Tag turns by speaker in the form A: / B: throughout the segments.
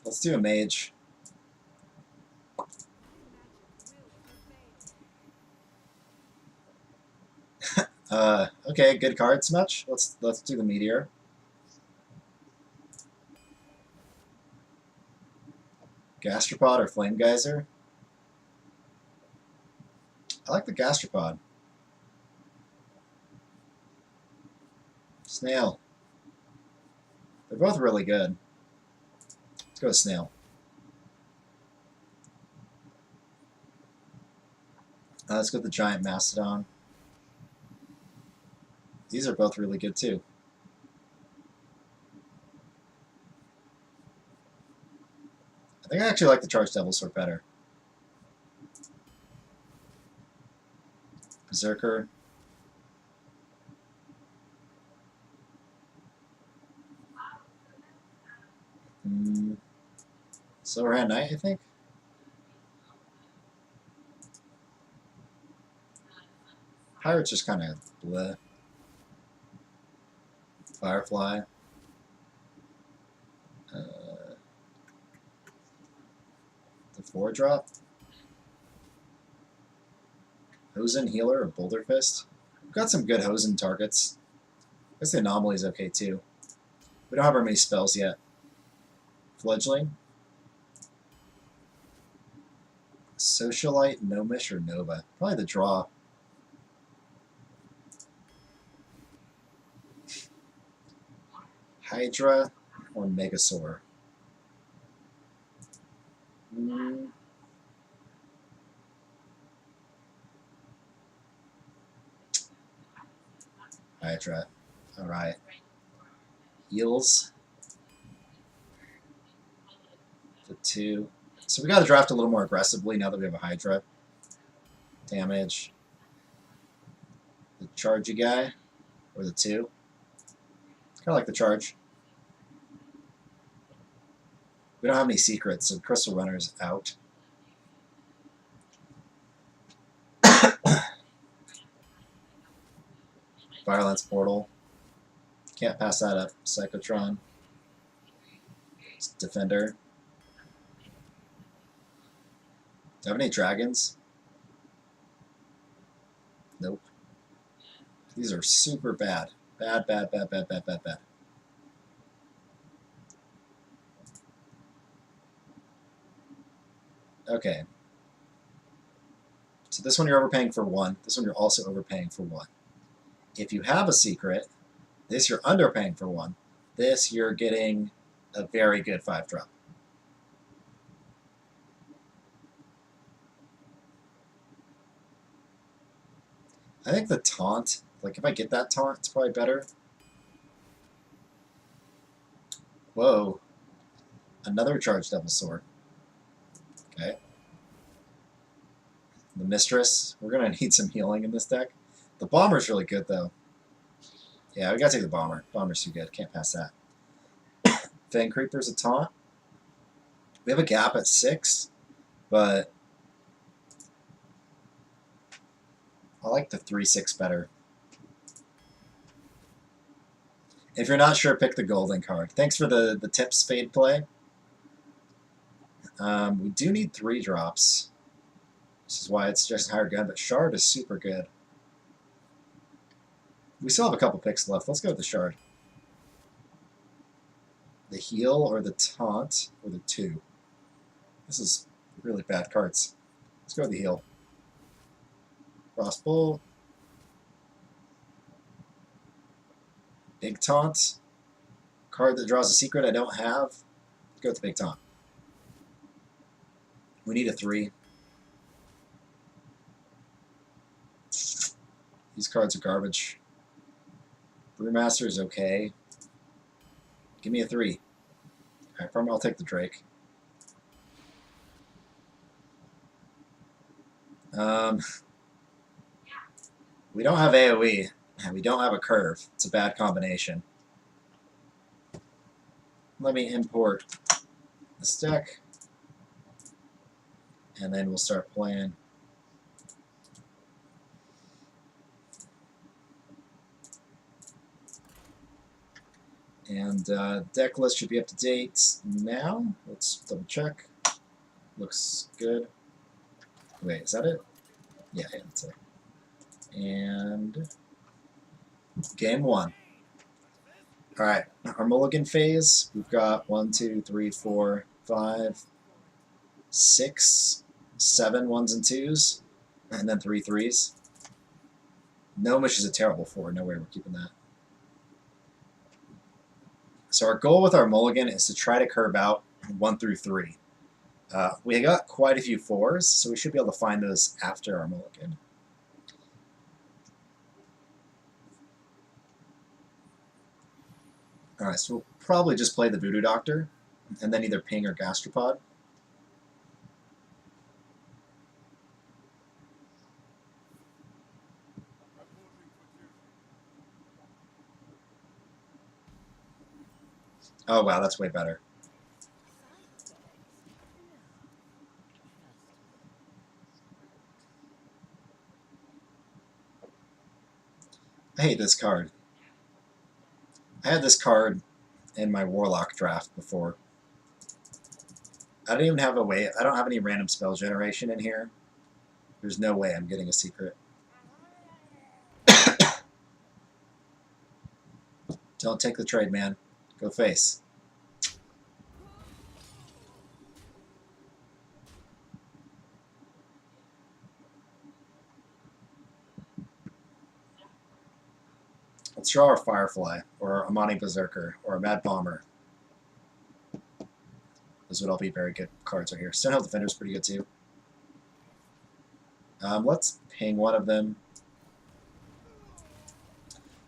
A: Let's do a mage. Okay, good cards much. Let's do the meteor. Gastropod or Flame Geyser? I like the Gastropod. Snail. They're both really good. Let's go with Snail. Let's go with the Giant Mastodon. These are both really good too. I think I actually like the Charged Devil Sword better. Berserker. Silverhand Knight, I think. Pirate's just kind of bleh. Firefly. The 4-drop. Hosen Healer or Boulder Fist. We've got some good Hosen targets. I guess the Anomaly is okay too. We don't have very many spells yet. Fledgling. Socialite, Gnomish, or Nova. Probably the draw. Hydra or Megasaur. Hydra. Alright. Heals. The 2. So we gotta draft a little more aggressively now that we have a Hydra. Damage. The chargey guy. Or the 2. It's kinda like the charge. We don't have any secrets, so Crystal Runner's out. Violence Portal. Can't pass that up. Psychotron. Defender. Do I have any dragons? Nope. These are super bad. Bad, bad, bad, bad, bad, bad, bad. Okay. So this one you're overpaying for 1. This one you're also overpaying for 1. If you have a secret, this you're underpaying for 1. This you're getting a very good 5-drop. I think the taunt, like if I get that taunt, it's probably better. Whoa. Another Charged Devil Sword. Okay. The Mistress. We're going to need some healing in this deck. The Bomber's really good, though. Yeah, we got to take the Bomber. Bomber's too good. Can't pass that. Fang Creeper's a taunt. We have a gap at 6, but I like the 3/6 better. If you're not sure, pick the golden card. Thanks for the tips, Fade Play. We do need 3 drops. This is why it's just a higher gun, but Shard is super good. We still have a couple picks left. Let's go with the Shard. The heal or the taunt or the 2. This is really bad cards. Let's go with the heal. Crossbow. Big taunt. Card that draws a secret I don't have. Let's go with the big taunt. We need a 3. These cards are garbage. Brewmaster is okay. Give me a 3. Alright, from I'll take the Drake. We don't have AoE, and we don't have a curve. It's a bad combination. Let me import this deck, and then we'll start playing. And deck list should be up to date now. Let's double check. Looks good. Wait, is that it? Yeah, that's it. And game one. All right, our mulligan phase. We've got 1, 2, 3, 4, 5, 6, 7 ones and twos, and then 3 threes. Gnomish is a terrible 4. No way we're keeping that. So our goal with our mulligan is to try to curve out 1 through 3. We got quite a few 4s, so we should be able to find those after our mulligan. Alright, so we'll probably just play the Voodoo Doctor, and then either ping or Gastropod. Oh wow, that's way better. I hate this card. I had this card in my Warlock draft before. I don't even have a way. I don't have any random spell generation in here. There's no way I'm getting a secret. Don't take the trade, man. Go face. Let's draw our Firefly, or Amani Berserker, or a Mad Bomber. Those would all be very good cards right here. Stonehill Defender is pretty good too. Let's ping one of them.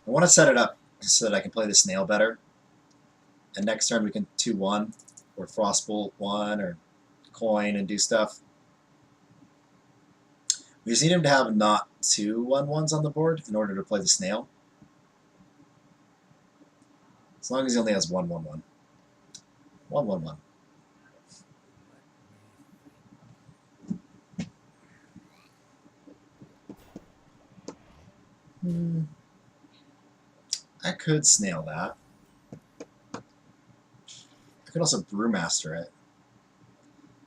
A: I want to set it up so that I can play the Snail better. And next turn we can 2-1, or Frostbolt 1, or Coin and do stuff. We just need him to have not 2 1/1s on the board in order to play the Snail. As long as he only has 1 1/1. 1 1/1. I could Snail that. I could also Brewmaster it.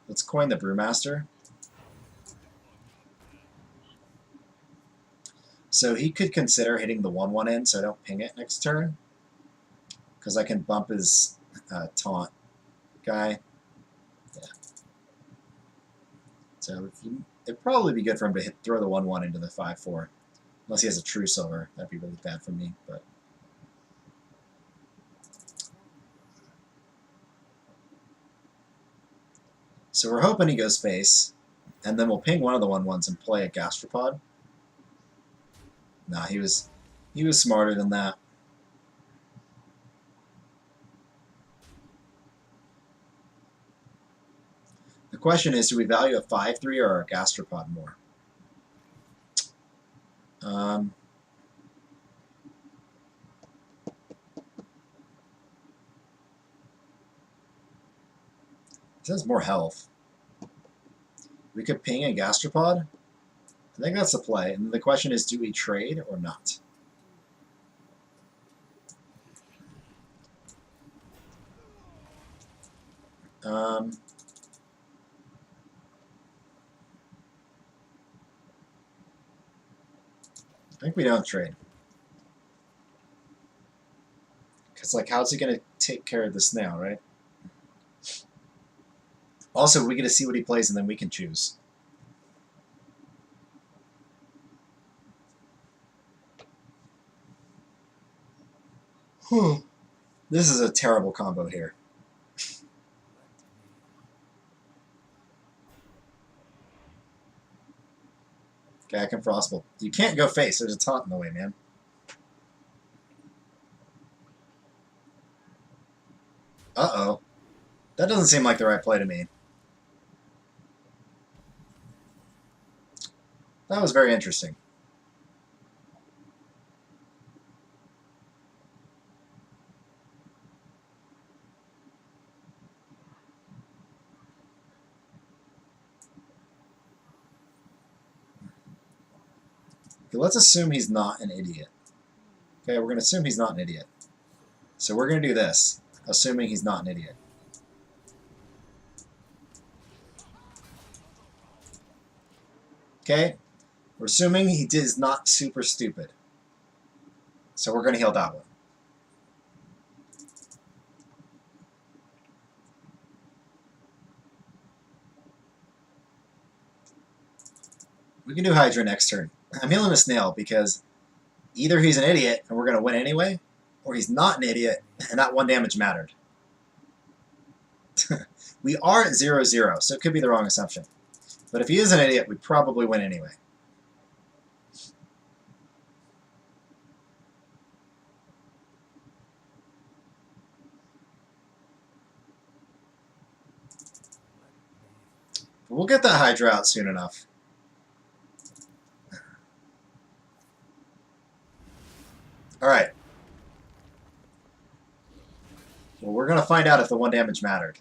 A: Let's coin the Brewmaster. So he could consider hitting the 1/1 in so I don't ping it next turn. Because I can bump his taunt guy. Yeah. So it'd probably be good for him to throw the 1/1 into the 5/4. Unless he has a True Silver. That'd be really bad for me. But so we're hoping he goes face. And then we'll ping one of the 1/1s and play a Gastropod. Nah, he was smarter than that. The question is, do we value a 5/3 or a Gastropod more? It has more health. We could ping a Gastropod. I think that's the play. And the question is, do we trade or not? I think we don't trade. Because, like, how's he going to take care of the Snail, right? Also, we get to see what he plays, and then we can choose. This is a terrible combo here. Okay, I can Frostbolt. You can't go face. There's a taunt in the way, man. Uh-oh. That doesn't seem like the right play to me. That was very interesting. Okay, let's assume he's not an idiot. Okay, we're going to assume he's not an idiot. So we're going to do this, assuming he's not an idiot. Okay? We're assuming he is not super stupid. So we're going to heal that one. We can do Hydra next turn. I'm healing a snail because either he's an idiot and we're going to win anyway, or he's not an idiot and that 1 damage mattered. We are at 0-0, so it could be the wrong assumption. But if he is an idiot, we probably win anyway. But we'll get that Hydra out soon enough. Alright. Well, we're going to find out if the 1 damage mattered.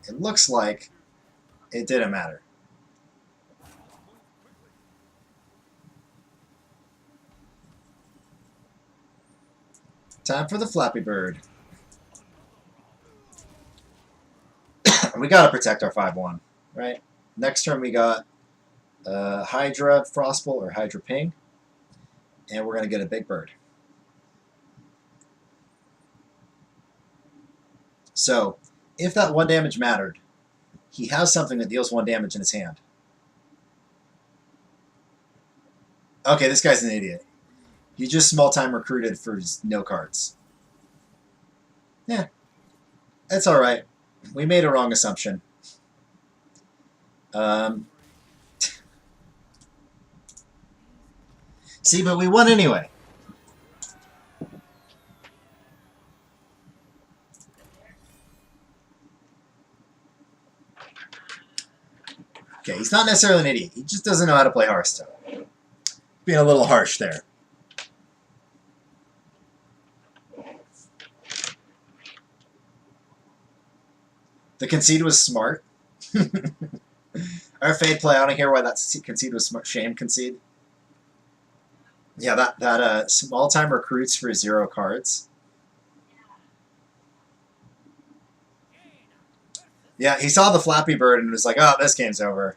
A: It looks like it didn't matter. Time for the Flappy Bird. We got to protect our 5-1, right? Next turn we got Hydra Frostbolt or Hydra Ping. And we're going to get a big bird. So, if that 1 damage mattered, he has something that deals 1 damage in his hand. Okay, this guy's an idiot. He just small-time recruited for no cards. Yeah, that's alright. We made a wrong assumption. See, but we won anyway. Okay, he's not necessarily an idiot. He just doesn't know how to play Hearthstone. Being a little harsh there. The concede was smart. Our fade play, I don't hear why that concede was smart. Shame concede. Yeah, that small-time recruits for 0 cards. Yeah, he saw the Flappy Bird and was like, oh, this game's over.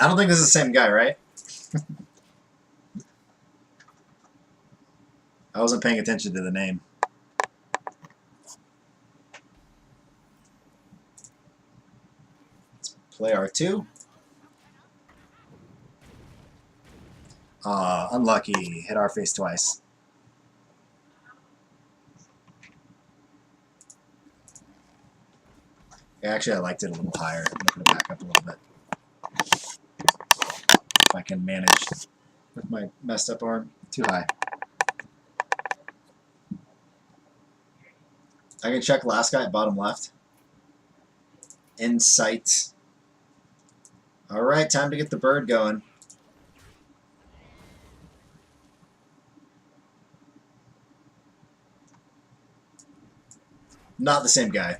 A: I don't think this is the same guy, right? I wasn't paying attention to the name. Let's play R2. Unlucky. Hit our face twice. Actually, I liked it a little higher. I'm going to put it back up a little bit. If I can manage with my messed up arm. Too high. I can check last guy at bottom left. Insight. Alright, time to get the bird going. Not the same guy.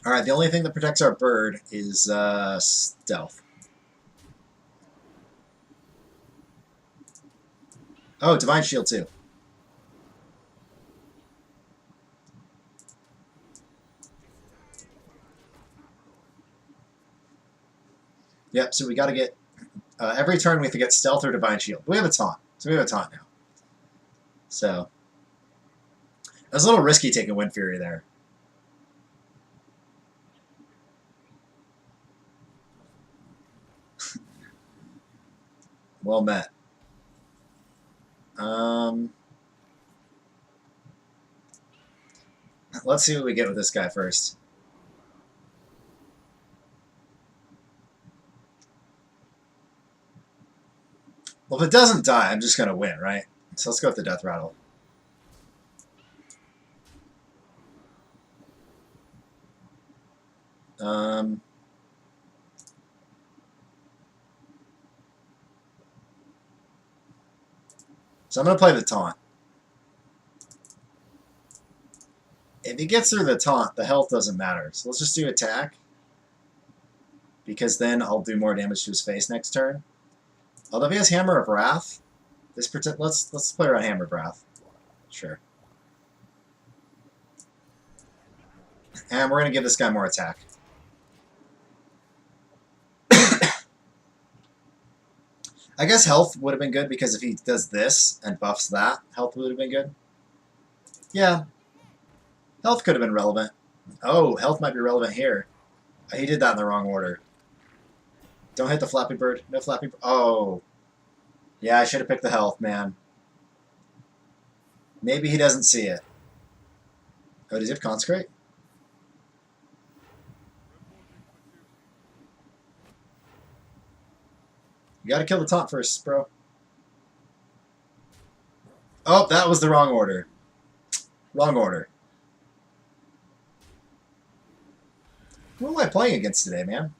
A: Alright, the only thing that protects our bird is stealth. Oh, Divine Shield too. Yep, so we got to get... every turn we have to get Stealth or Divine Shield. We have a taunt. So we have a taunt now. So... It was a little risky taking Wind Fury there. Well met. Let's see what we get with this guy first. Well, if it doesn't die, I'm just going to win, right? So let's go with the Death Rattle. So I'm going to play the taunt. If he gets through the taunt, the health doesn't matter. So let's just do attack. Because then I'll do more damage to his face next turn. Although if he has Hammer of Wrath, let's play around Hammer of Wrath. Sure. And we're going to give this guy more attack. I guess health would have been good because if he does this and buffs that, health would have been good. Yeah. Health could have been relevant. Oh, health might be relevant here. He did that in the wrong order. Don't hit the Flappy Bird. No Flappy Bird. Oh. Yeah, I should have picked the health, man. Maybe he doesn't see it. Oh, does he have Consecrate? You gotta kill the taunt first, bro. Oh, that was the wrong order. Wrong order. Who am I playing against today, man?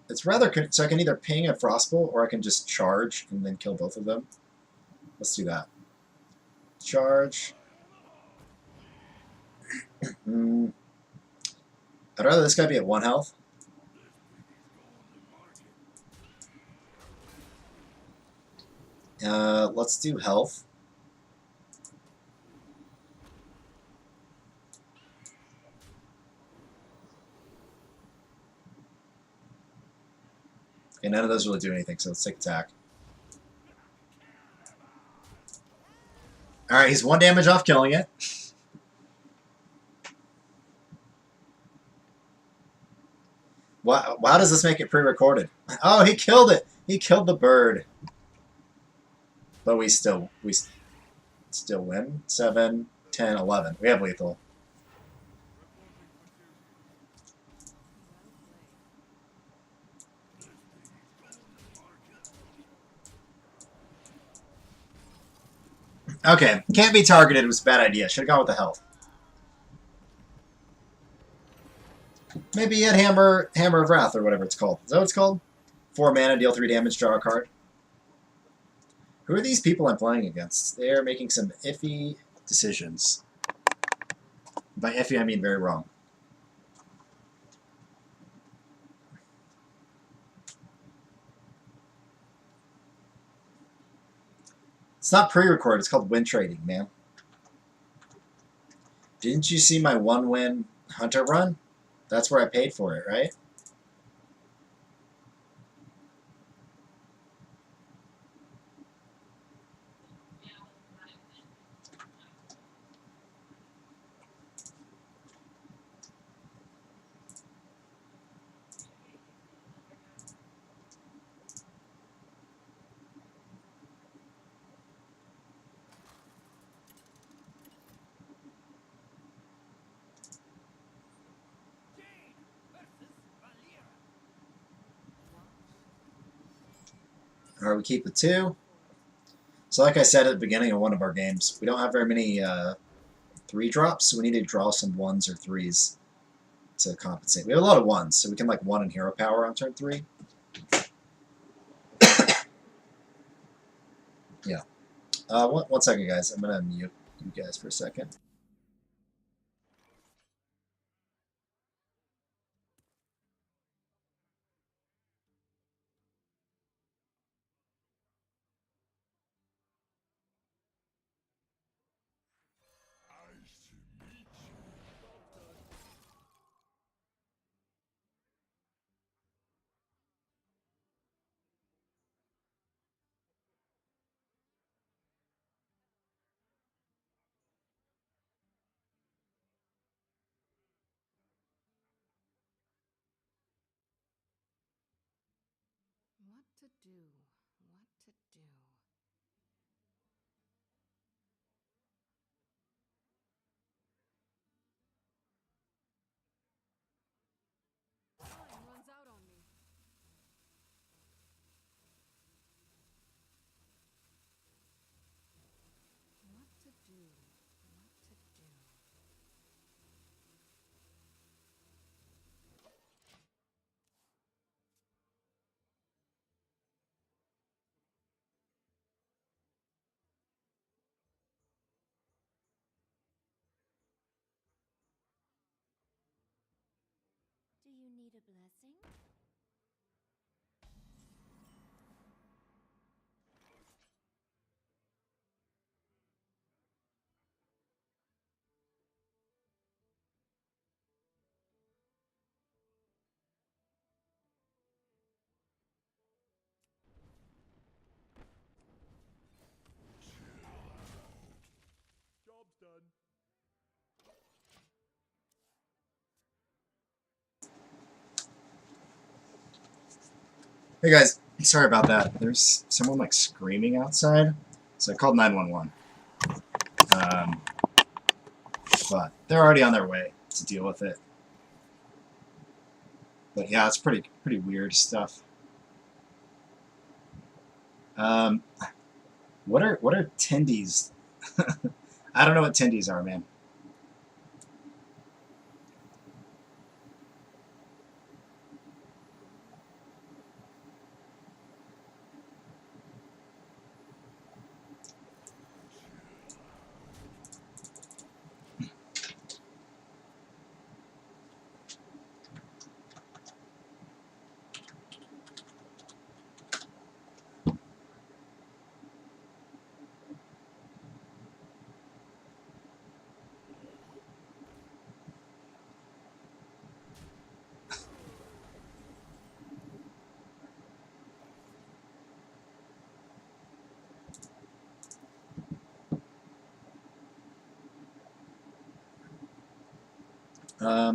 A: It's rather... So I can either ping a Frostbolt or I can just charge and then kill both of them. Let's do that. Charge. I'd rather this guy be at 1 health. Let's do health. Okay, none of those really do anything, so let's take attack. Alright, he's 1 damage off killing it. Why does this make it pre-recorded? Oh, he killed it! He killed the bird. But we still win. 7, 10, 11. We have lethal. Okay, can't be targeted was a bad idea. Should have gone with the health. Maybe he had Hammer of Wrath or whatever it's called. Is that what it's called? 4 mana, deal 3 damage, draw a card. Who are these people I'm playing against? They're making some iffy decisions. By iffy, I mean very wrong. It's not pre-recorded. It's called win trading, man. Didn't you see my 1-win Hunter run? That's where I paid for it, right? All right, we keep the 2. So like I said at the beginning of one of our games, we don't have very many 3 drops, so we need to draw some 1s or 3s to compensate. We have a lot of 1s, so we can like 1 in hero power on turn 3. Yeah. One second, guys. I'm going to mute you guys for a second.
B: What to do? What to do? Time runs out on me. What to do? What to do? a blessing?
C: Job's done.
A: Hey guys, sorry about that. There's someone like screaming outside, so I called 911. But they're already on their way to deal with it. But yeah, it's pretty weird stuff. What are tendies? I don't know what tendies are, man.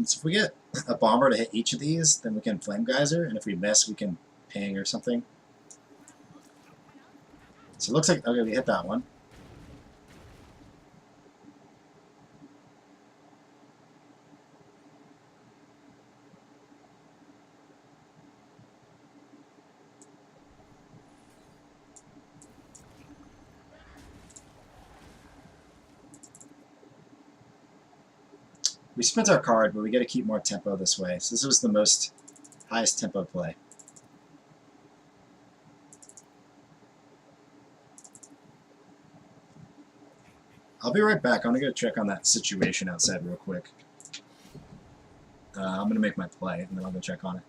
A: So if we get a bomber to hit each of these, then we can flame geyser, and if we miss, we can ping or something. So it looks like, okay, we hit that one. We spent our card, but we got to keep more tempo this way. So this was the most highest tempo play. I'll be right back. I'm going to go check on that situation outside real quick. I'm going to make my play, and then I'll go check on it.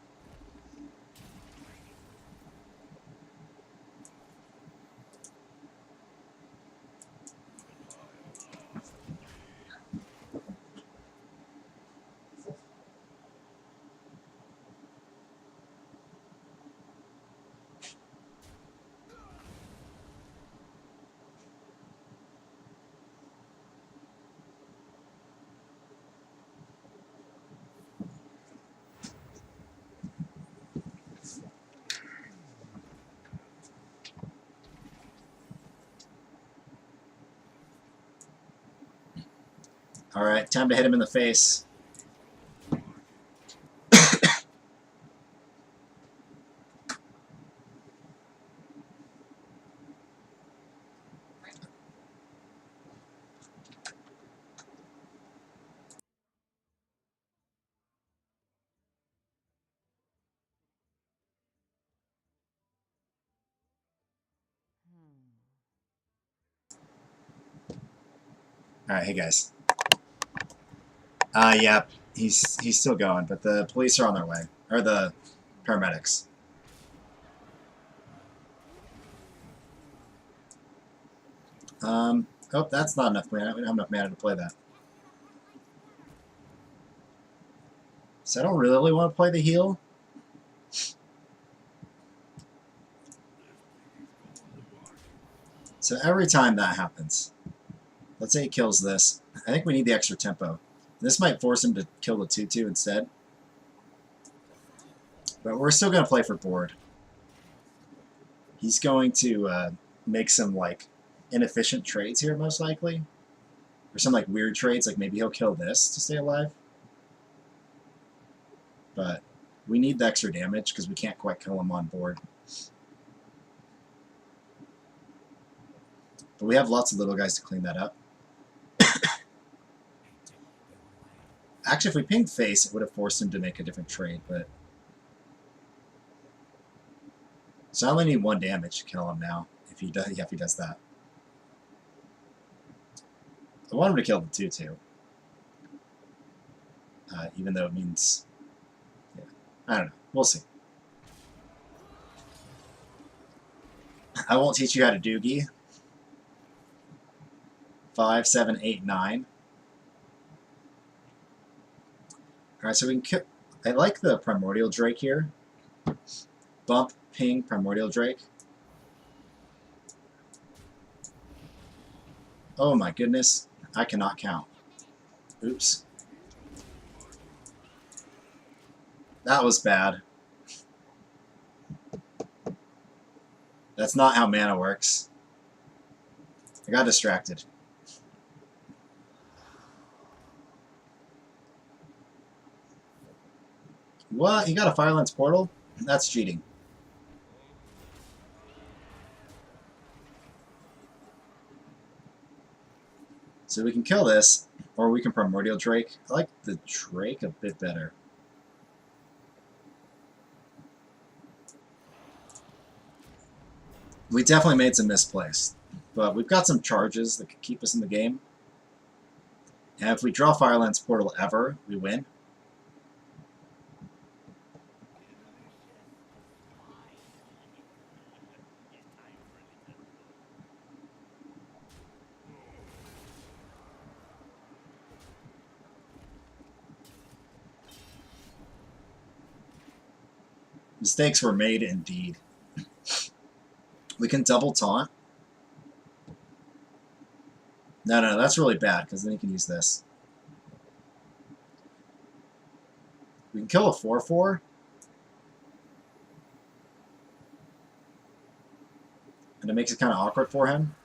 A: All right, time to hit him in the face. All right, hey guys. Yeah, he's still going, but the police are on their way, or the paramedics. Oh, that's not enough mana. We don't have enough mana to play that. So I don't really want to play the heal. So every time that happens, let's say he kills this, I think we need the extra tempo. This might force him to kill the 2-2 instead. But we're still going to play for board. He's going to make some like inefficient trades here, most likely. Or some like weird trades, like maybe he'll kill this to stay alive. But we need the extra damage because we can't quite kill him on board. But we have lots of little guys to clean that up. Actually, if we pinged face, it would have forced him to make a different trade, but... So I only need 1 damage to kill him now, if he does that. I want him to kill the 2-2. Even though it means... Yeah. I don't know. We'll see. I won't teach you how to doogie. 5, 7, 8, 9. Alright, so we can I like the Primordial Drake here. Bump, ping, Primordial Drake. Oh my goodness. I cannot count. Oops. That was bad. That's not how mana works. I got distracted. What? You got a Firelance Portal? That's cheating. So we can kill this, or we can Primordial Drake. I like the Drake a bit better. We definitely made some misplays, but we've got some charges that could keep us in the game. And if we draw Firelance Portal ever, we win. Mistakes were made indeed. We can double taunt. No, that's really bad, because then you can use this. We can kill a 4/4. And it makes it kind of awkward for him.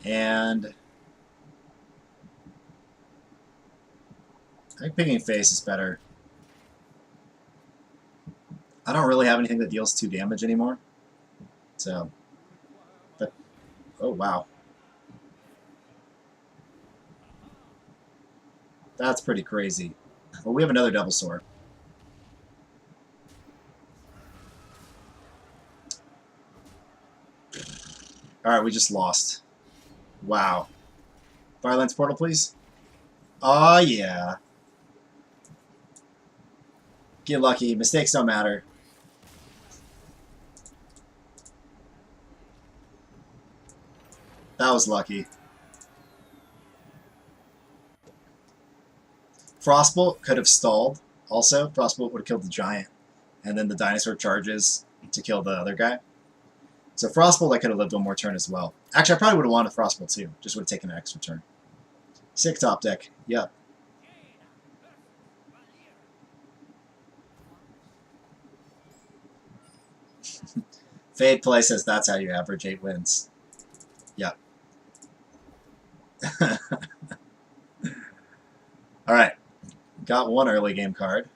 A: And I think picking face is better. I don't really have anything that deals 2 damage anymore. So, but, oh wow. That's pretty crazy. Well, we have another double sword. Alright, we just lost. Wow. Firelance Portal, please. Oh, yeah. Get lucky. Mistakes don't matter. That was lucky. Frostbolt could have stalled. Also, Frostbolt would have killed the giant. And then the dinosaur charges to kill the other guy. So Frostbolt, I could have lived one more turn as well. Actually, I probably would have wanted Frostbolt too. Just would have taken an extra turn. Sick top deck. Yep. Fade Play says that's how you average 8 wins. Yep. Alright. Got one early game card.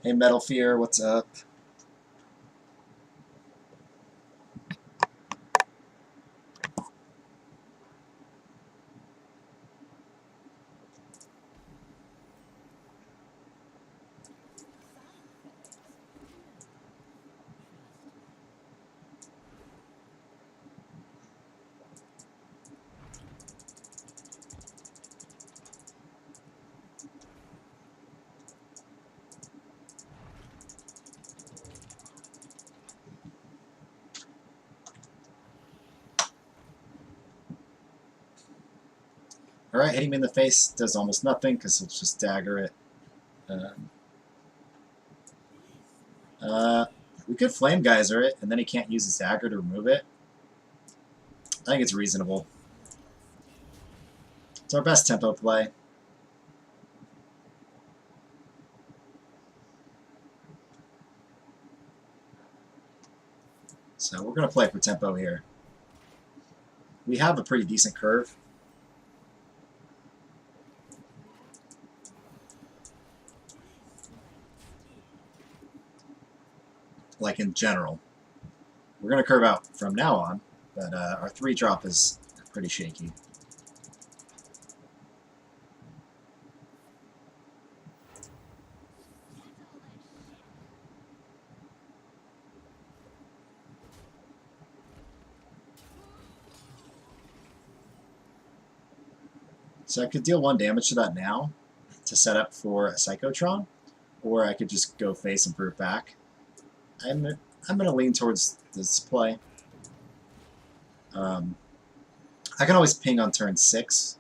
A: Hey, Metal Fear, what's up? Alright, hitting me in the face does almost nothing because he'll just dagger it. We could Flame Geyser it, and then he can't use his dagger to remove it. I think it's reasonable. It's our best tempo play. So we're going to play for tempo here. We have a pretty decent curve. Like in general. We're going to curve out from now on, but our 3-drop is pretty shaky. So I could deal 1 damage to that now, to set up for a Psychotron, or I could just go face and brute back. I'm going to lean towards this play. I can always ping on turn 6.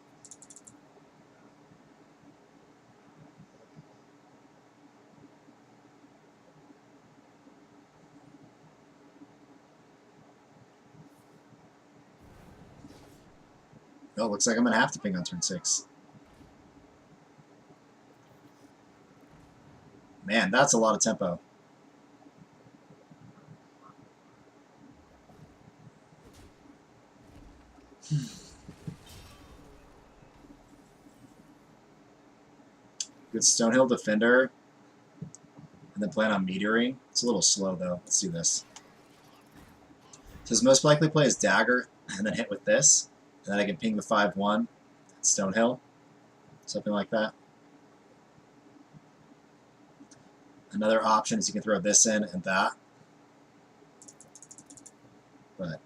A: Oh, looks like I'm going to have to ping on turn 6. Man, that's a lot of tempo. Good Stonehill Defender. And then plan on meteoring. It's a little slow, though. Let's do this. So his most likely play is Dagger, and then hit with this. And then I can ping the 5-1 at Stonehill. Something like that. Another option is you can throw this in and that. But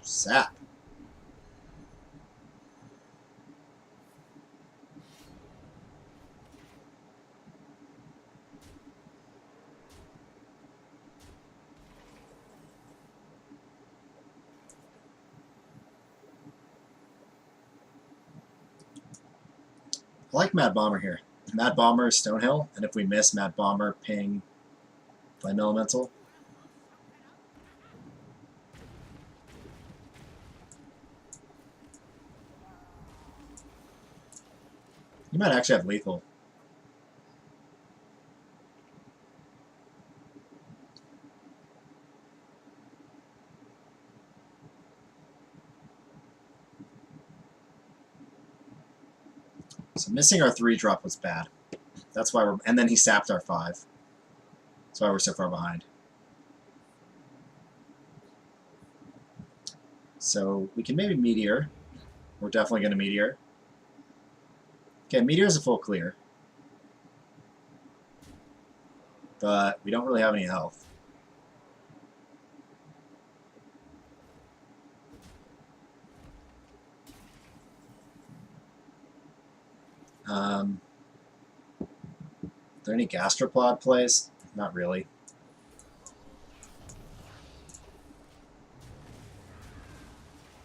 A: sap. I like Mad Bomber here. Mad Bomber, Stonehill, and if we miss, Mad Bomber, ping, Flame Elemental. You might actually have lethal. So missing our 3-drop was bad. That's why we're... And then he sapped our 5. That's why we're so far behind. So we can maybe Meteor. We're definitely going to Meteor. Okay, Meteor is a full clear. But we don't really have any health. Are there any Gastropod plays? Not really.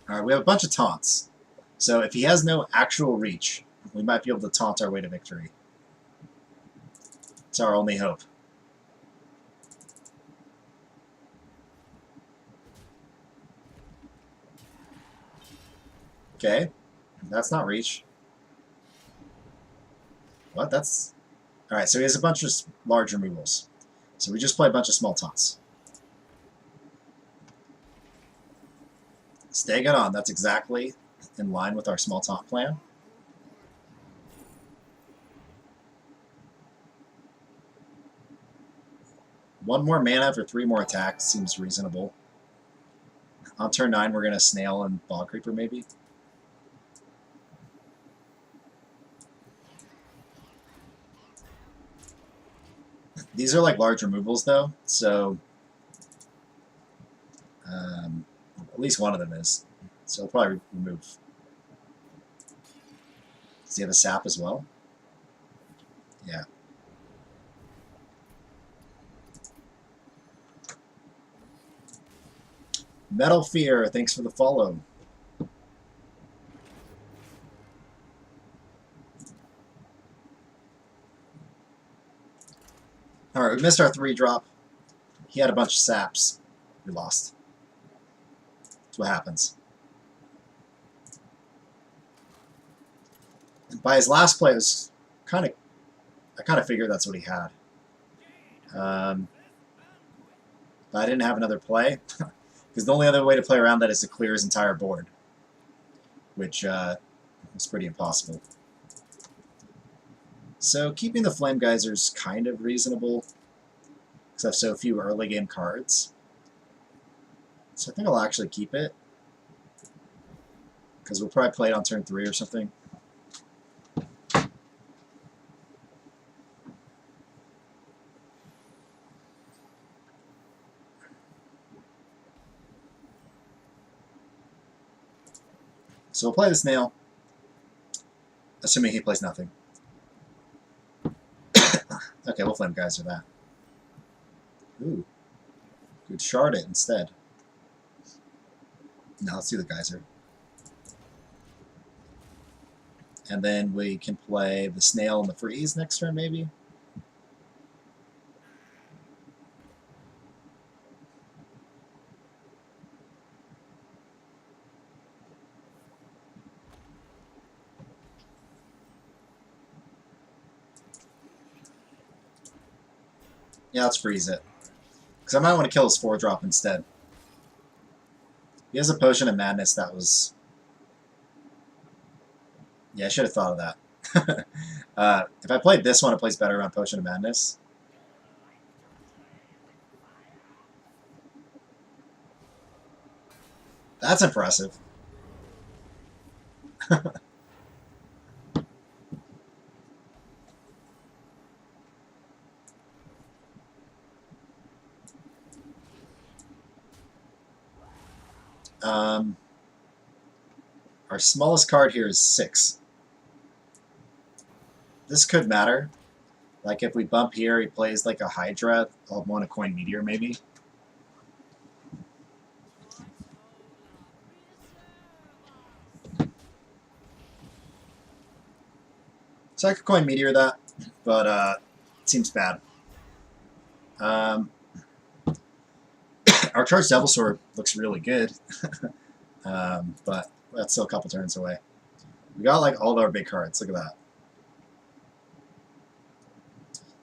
A: Alright, we have a bunch of taunts. So if he has no actual reach, we might be able to taunt our way to victory. It's our only hope. Okay, that's not reach. What? That's... Alright, so he has a bunch of large removals. So we just play a bunch of small taunts. Staying it on. That's exactly in line with our small taunt plan. One more mana for 3 more attacks seems reasonable. On turn 9, we're going to Snail and Bog Creeper, maybe. These are like large removals, though, so at least one of them is. So I'll probably remove. Does he have a sap as well? Yeah. Metal Fear, thanks for the follow. Alright, we missed our 3-drop. He had a bunch of saps. We lost. That's what happens. And by his last play, it was I kind of figured that's what he had. But I didn't have another play. Because the only other way to play around that is to clear his entire board. Which was pretty impossible. So keeping the Flame Geyser is kind of reasonable, because I have so few early game cards. So I think I'll actually keep it, because we'll probably play it on turn 3 or something. So we'll play the Snail. Assuming he plays nothing. Okay, we'll Flame Geyser that. Ooh. Could shard it instead. No, let's do the Geyser. And then we can play the Snail and the Freeze next turn, maybe? Yeah, let's freeze it. Because I might want to kill his 4-drop instead. He has a Potion of Madness that was... Yeah, I should have thought of that. If I played this one, it plays better around Potion of Madness. That's impressive. Our smallest card here is 6. This could matter. Like if we bump here, he plays like a Hydra. I'll want a Coin Meteor maybe. So I could Coin Meteor that, but it seems bad. Our Charged Devil Sword looks really good, but that's still a couple turns away. We got like all of our big cards. Look at that.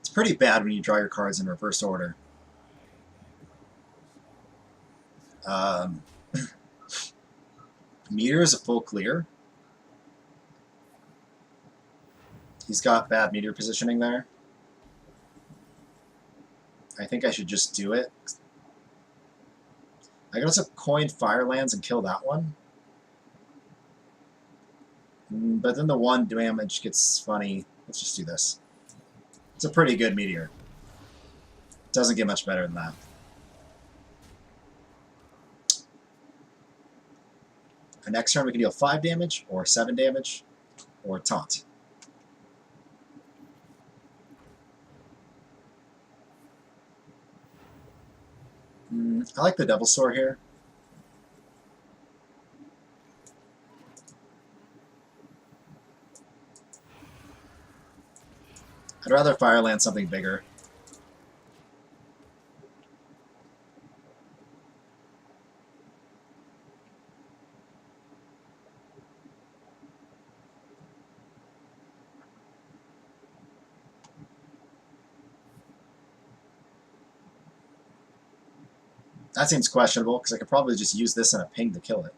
A: It's pretty bad when you draw your cards in reverse order. Meteor is a full clear. He's got bad meteor positioning there. I think I should just do it. I could also coin Firelands and kill that one. But then the 1 damage gets funny. Let's just do this. It's a pretty good meteor. Doesn't get much better than that. And next turn we can deal 5 damage, or 7 damage, or taunt. I like the Devil Sword here. I'd rather Fireland something bigger. That seems questionable, because I could probably just use this in a ping to kill it.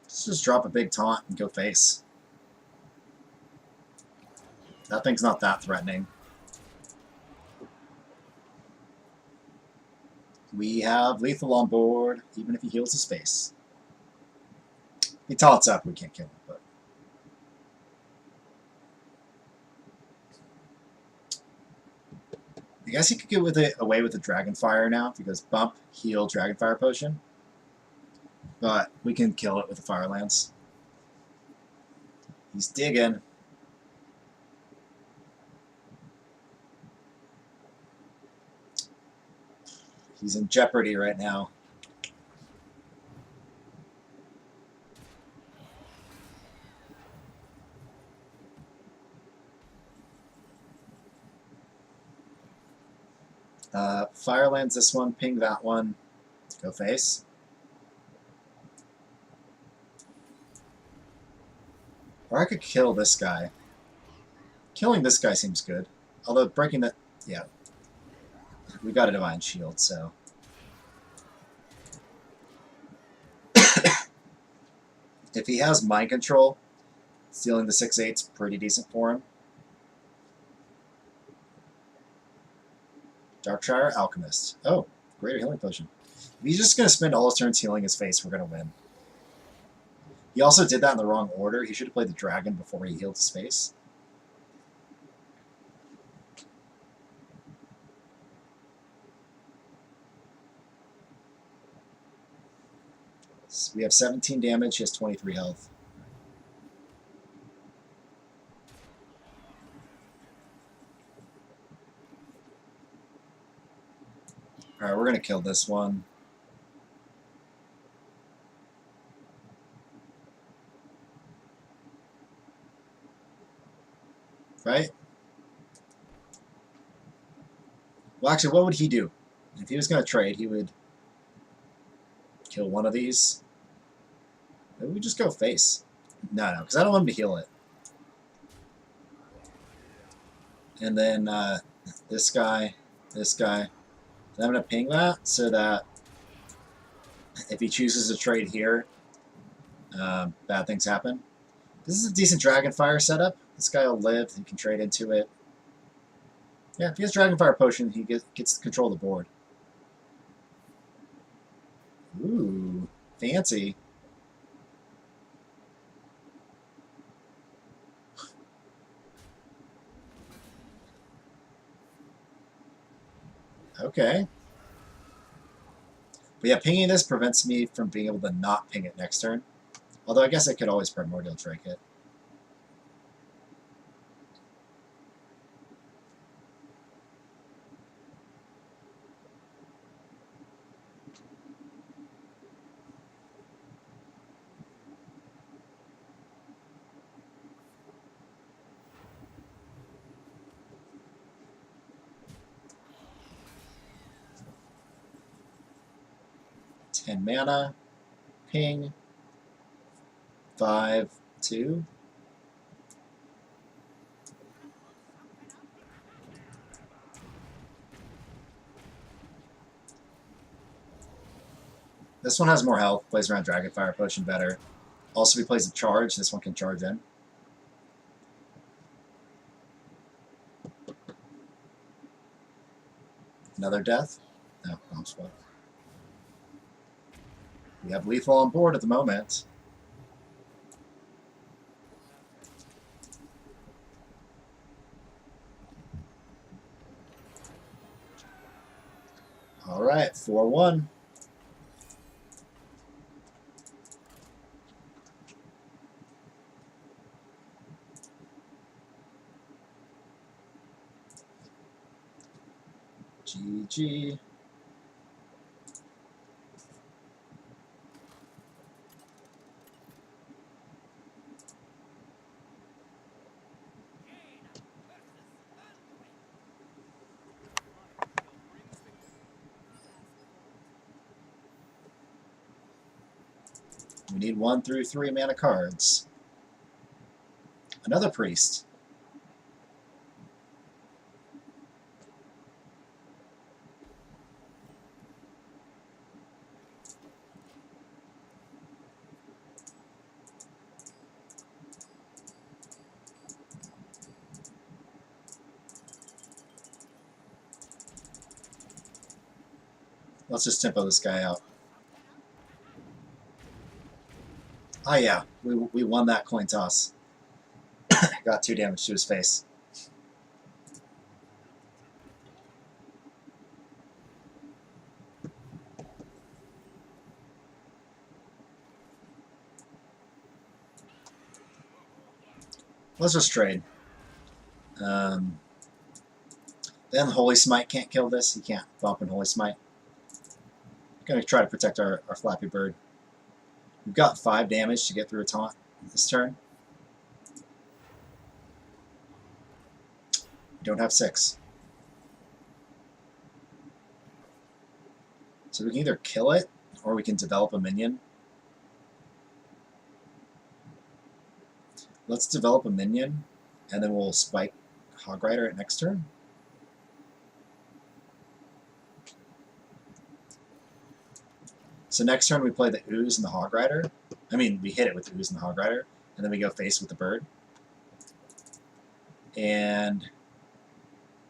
A: Let's just drop a big taunt and go face. That thing's not that threatening. We have lethal on board, even if he heals his face. If he taunts up, we can't kill him, but... I guess he could get away with the Dragonfire now, if he goes bump, heal, Dragonfire Potion. But we can kill it with the Fire Lance. He's digging. He's in jeopardy right now. Fire lands this one, ping that one, go face. Or I could kill this guy. Killing this guy seems good. Although breaking that... yeah. We got a Divine Shield, so... If he has mind control, stealing the 6/8's pretty decent for him. Darkshire Alchemist. Oh, greater healing potion. If he's just going to spend all his turns healing his face, we're going to win. He also did that in the wrong order. He should have played the dragon before he healed his face. So we have 17 damage. He has 23 health. Alright, we're going to kill this one. Right? Well, actually, what would he do? If he was going to trade, he would kill one of these. Maybe we just go face. No, because I don't want him to heal it. And then this guy. I'm going to ping that so that if he chooses to trade here, bad things happen. This is a decent Dragonfire setup. This guy will live. He can trade into it. Yeah, if he has Dragonfire Potion, he gets to control the board. Ooh, fancy. Okay. But yeah, pinging this prevents me from being able to not ping it next turn. Although I guess I could always Primordial Drake it. Mana, ping, 5/2. This one has more health, plays around Dragonfire Potion better. Also, if he plays a charge, this one can charge in. Another death? No, bomb squad. We have lethal on board at the moment. All right, 4-1. GG. We need 1 through 3 mana cards. Another priest. Let's just tempo this guy out. Oh yeah, we won that coin toss. Got 2 damage to his face. Let's just trade. Then Holy Smite can't kill this. He can't bump in Holy Smite. Gonna try to protect our Flappy Bird. We've got 5 damage to get through a taunt this turn. We don't have 6. So we can either kill it, or we can develop a minion. Let's develop a minion, and then we'll spike Hog Rider at next turn. So next turn we play the Ooze and the Hog Rider, I mean, we hit it with the Ooze and the Hog Rider, and then we go face with the bird. And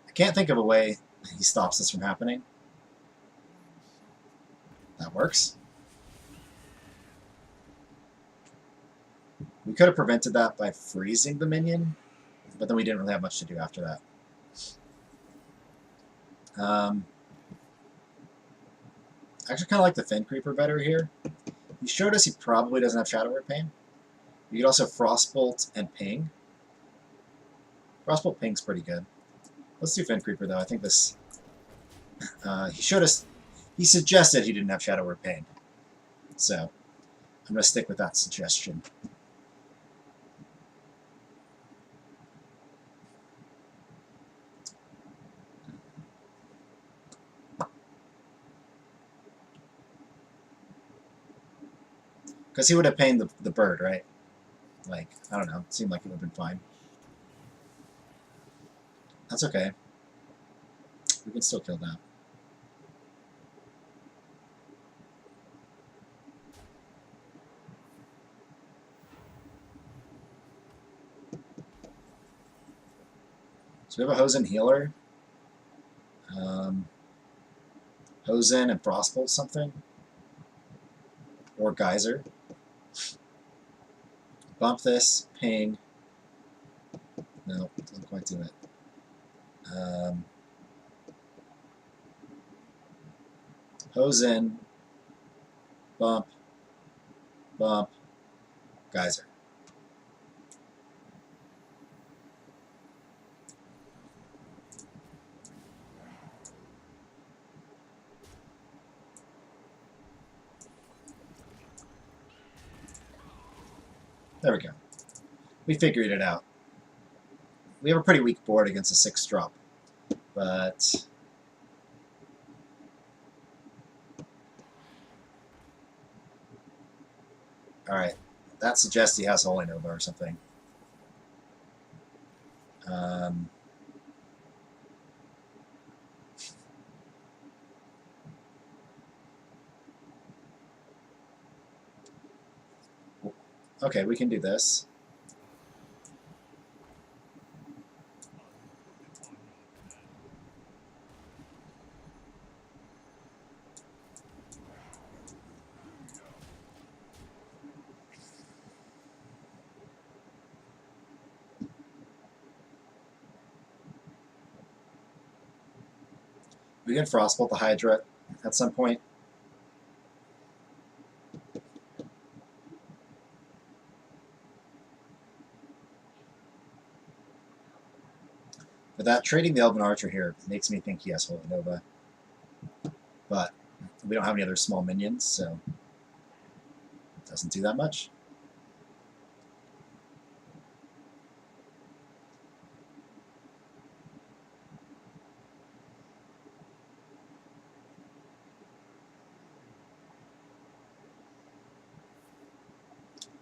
A: I can't think of a way he stops this from happening. That works. We could have prevented that by freezing the minion, but then we didn't really have much to do after that. I actually kind of like the Fin Creeper better here. He showed us he probably doesn't have Shadow Word Pain. You could also Frostbolt and Ping. Frostbolt Ping's pretty good. Let's do Fin Creeper though. I think this... he showed us... He suggested he didn't have Shadow Word Pain. So, I'm going to stick with that suggestion. Because he would have pained the bird, right? Like, I don't know. It seemed like it would have been fine. That's okay. We can still kill that. So we have a Hosen healer. Hosen and Frostbolt something. Or Geyser. Bump this, ping. No, doesn't quite do it. Hosen, bump, bump, Geyser. There we go. We figured it out. We have a pretty weak board against a 6-drop, but all right. That suggests he has Holy Nova or something. Okay, we can do this. We can Frostbolt the Hydra at some point. But that trading the Elven Archer here makes me think he has Holy Nova. But we don't have any other small minions, so it doesn't do that much.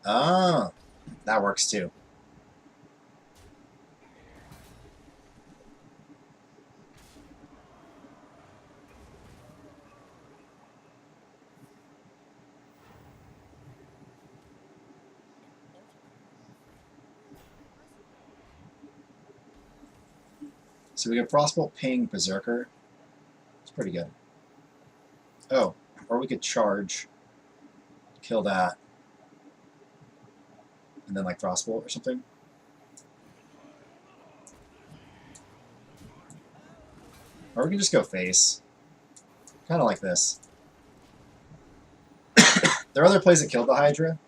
A: Oh, that works too. So we get Frostbolt, Ping, Berserker. It's pretty good. Oh, or we could charge, kill that, and then like Frostbolt or something. Or we can just go face. Kind of like this. There are other plays that killed the Hydra,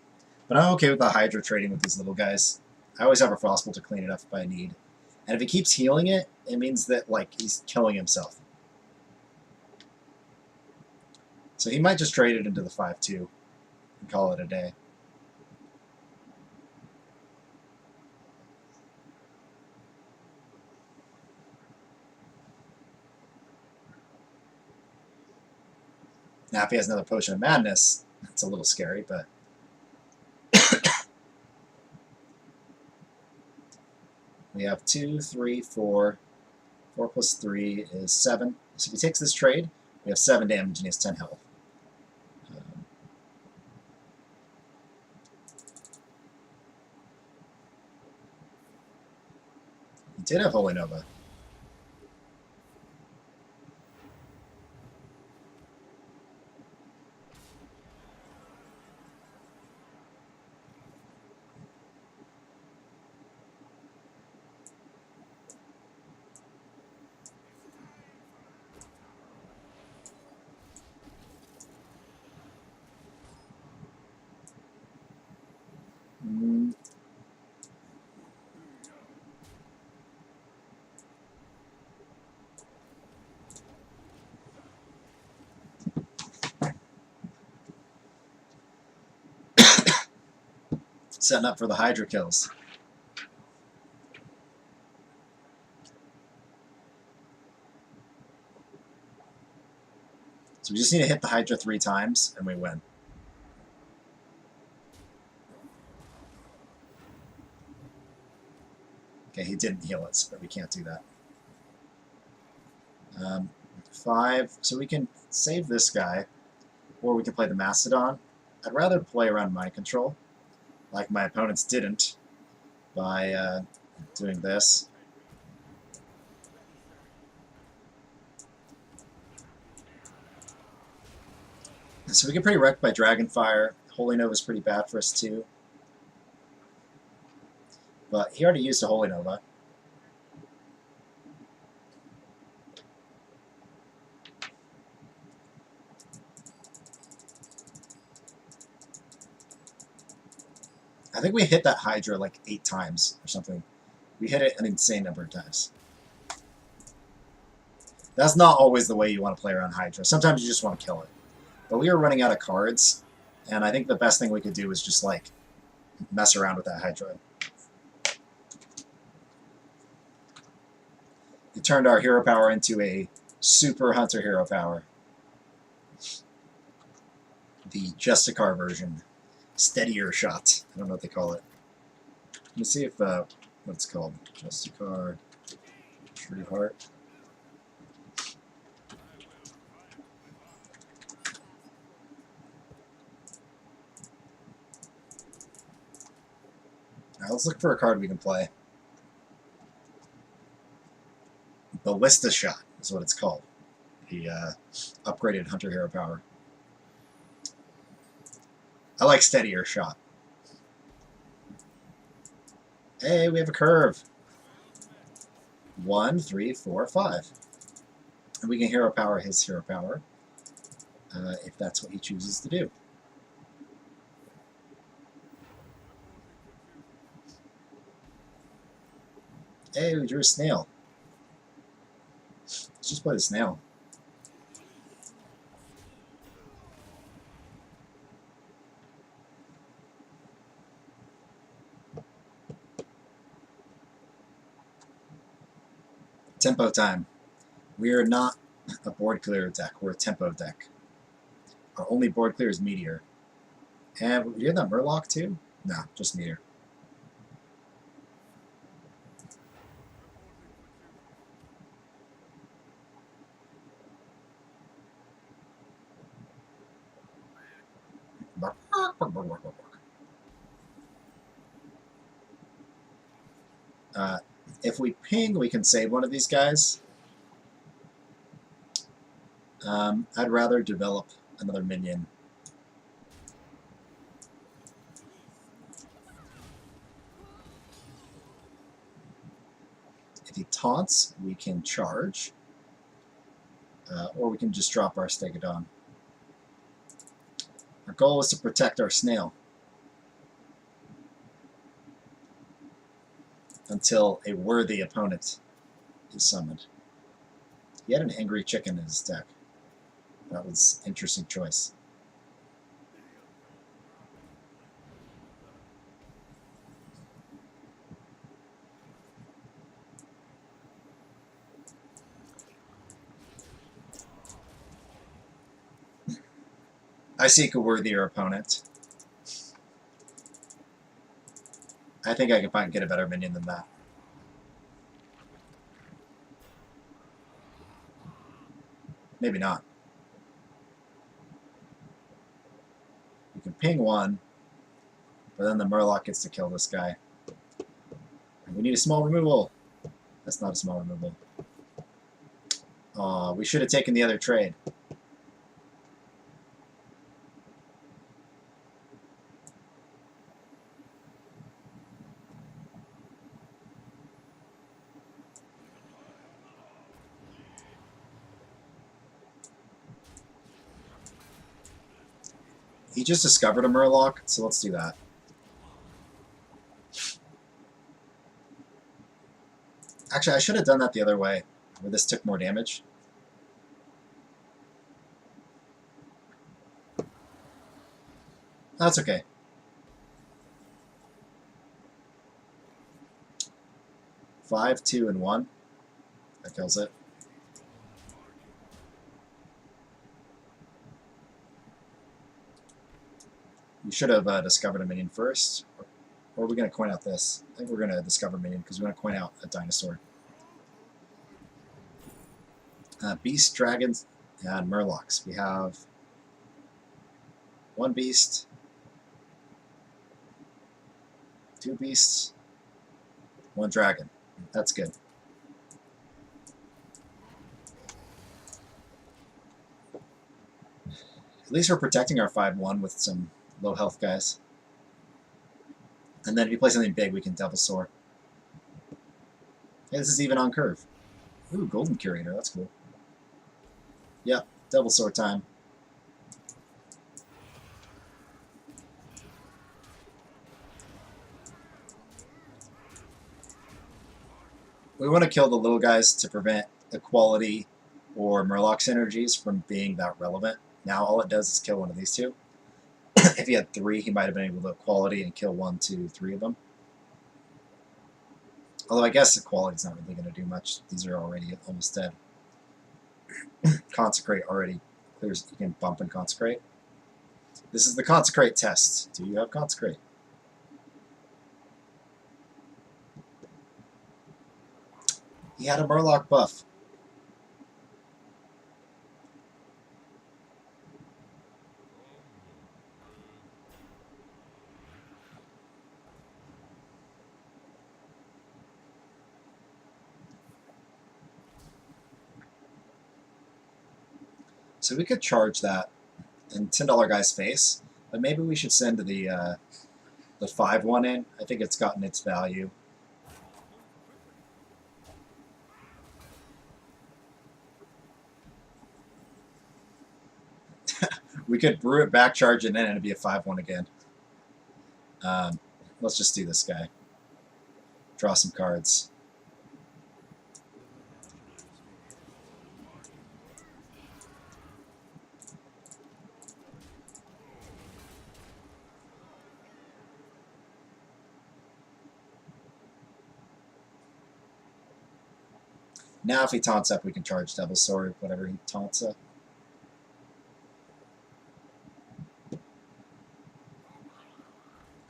A: but I'm okay with the Hydra trading with these little guys. I always have a Frostbolt to clean it up if I need. And if he keeps healing it, it means that like he's killing himself. So he might just trade it into the 5-2 and call it a day. Now if he has another Potion of Madness, it's a little scary, but we have 2, 3, 4. 4 plus 3 is 7. So if he takes this trade, we have 7 damage and he has 10 health. He did have Holy Nova. Mm. Setting up for the Hydra kills. So we just need to hit the Hydra 3 times, and we win. Okay, he didn't heal us, but we can't do that. 5. So we can save this guy, or we can play the Mastodon. I'd rather play around mind control, like my opponents didn't, by doing this. So we get pretty wrecked by Dragonfire. Holy Nova is pretty bad for us too. But he already used a Holy Nova. I think we hit that Hydra like 8 times or something. We hit it an insane number of times. That's not always the way you want to play around Hydra. Sometimes you just want to kill it. But we were running out of cards, and I think the best thing we could do is just like mess around with that Hydra. It turned our hero power into a super hunter hero power. The Justicar version. Steadier shot. I don't know what they call it. Let me see if what it's called. Justicar. True Heart. Alright, let's look for a card we can play. Ballista Shot is what it's called. The upgraded hunter hero power. I like Steadier Shot. Hey, we have a curve. 1, 3, 4, 5. And we can hero power his hero power if that's what he chooses to do. Hey, we drew a snail. Let's just play the snail. Tempo time. We are not a board clear deck. We're a tempo deck. Our only board clear is Meteor. And you have that Murloc too? No, just Meteor. If we ping, we can save one of these guys. I'd rather develop another minion. If he taunts, we can charge. Or we can just drop our Stegodon. Our goal is to protect our snail until a worthy opponent is summoned. He had an angry chicken in his deck. That was an interesting choice. I seek a worthier opponent. I think I can get a better minion than that. Maybe not. You can ping one, but then the Murloc gets to kill this guy. And we need a small removal. That's not a small removal. We should have taken the other trade. He just discovered a Murloc, so let's do that. Actually, I should have done that the other way, where this took more damage. That's okay. Five, 2, and 1. That kills it. You should have discovered a minion first. Or are we going to coin out this? I think we're going to discover minion because we want to coin out a dinosaur. Beast, dragons, and murlocs. We have one beast, two beasts, one dragon. That's good. At least we're protecting our 5-1 with some low health guys. And then if you play something big, we can double soar. Hey, this is even on curve. Ooh, golden curator, that's cool. Yep, double soar time. We want to kill the little guys to prevent equality or Murloc synergies from being that relevant. Now all it does is kill one of these two. If he had 3, he might have been able to equality and kill 1, 2, 3 of them. Although I guess equality is not really going to do much. These are already almost dead. Consecrate already clears. You can bump and consecrate. This is the consecrate test. Do you have consecrate? He had a Murloc buff. So we could charge that and send all our guys face, but maybe we should send the 5-1 in. I think it's gotten its value. We could brew it back, charge it in, and it'd be a 5-1 again. Let's just do this guy. Draw some cards. Now if he taunts up, we can charge double sword, whatever he taunts up.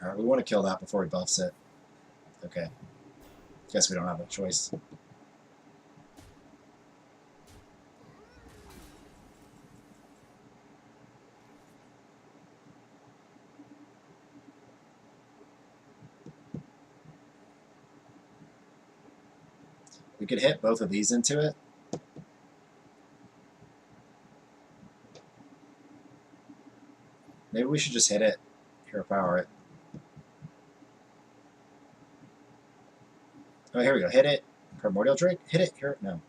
A: Alright, we want to kill that before he buffs it. Okay. Guess we don't have a choice. We could hit both of these into it. Maybe we should just hit it. Hero power it. Oh, here we go. Hit it. Primordial Drake. Hit it. Here. No.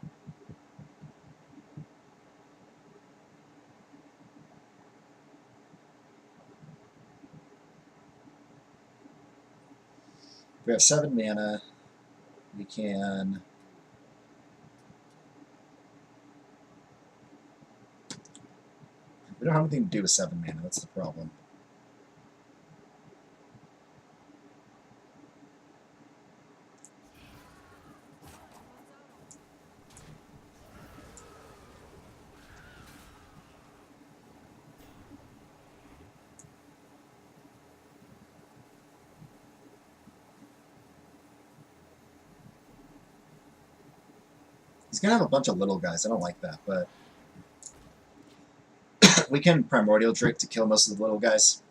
A: We have 7 mana. We can... We don't have anything to do with 7 mana. That's the problem. He's going to have a bunch of little guys. I don't like that, but... we can Primordial Drake to kill most of the little guys.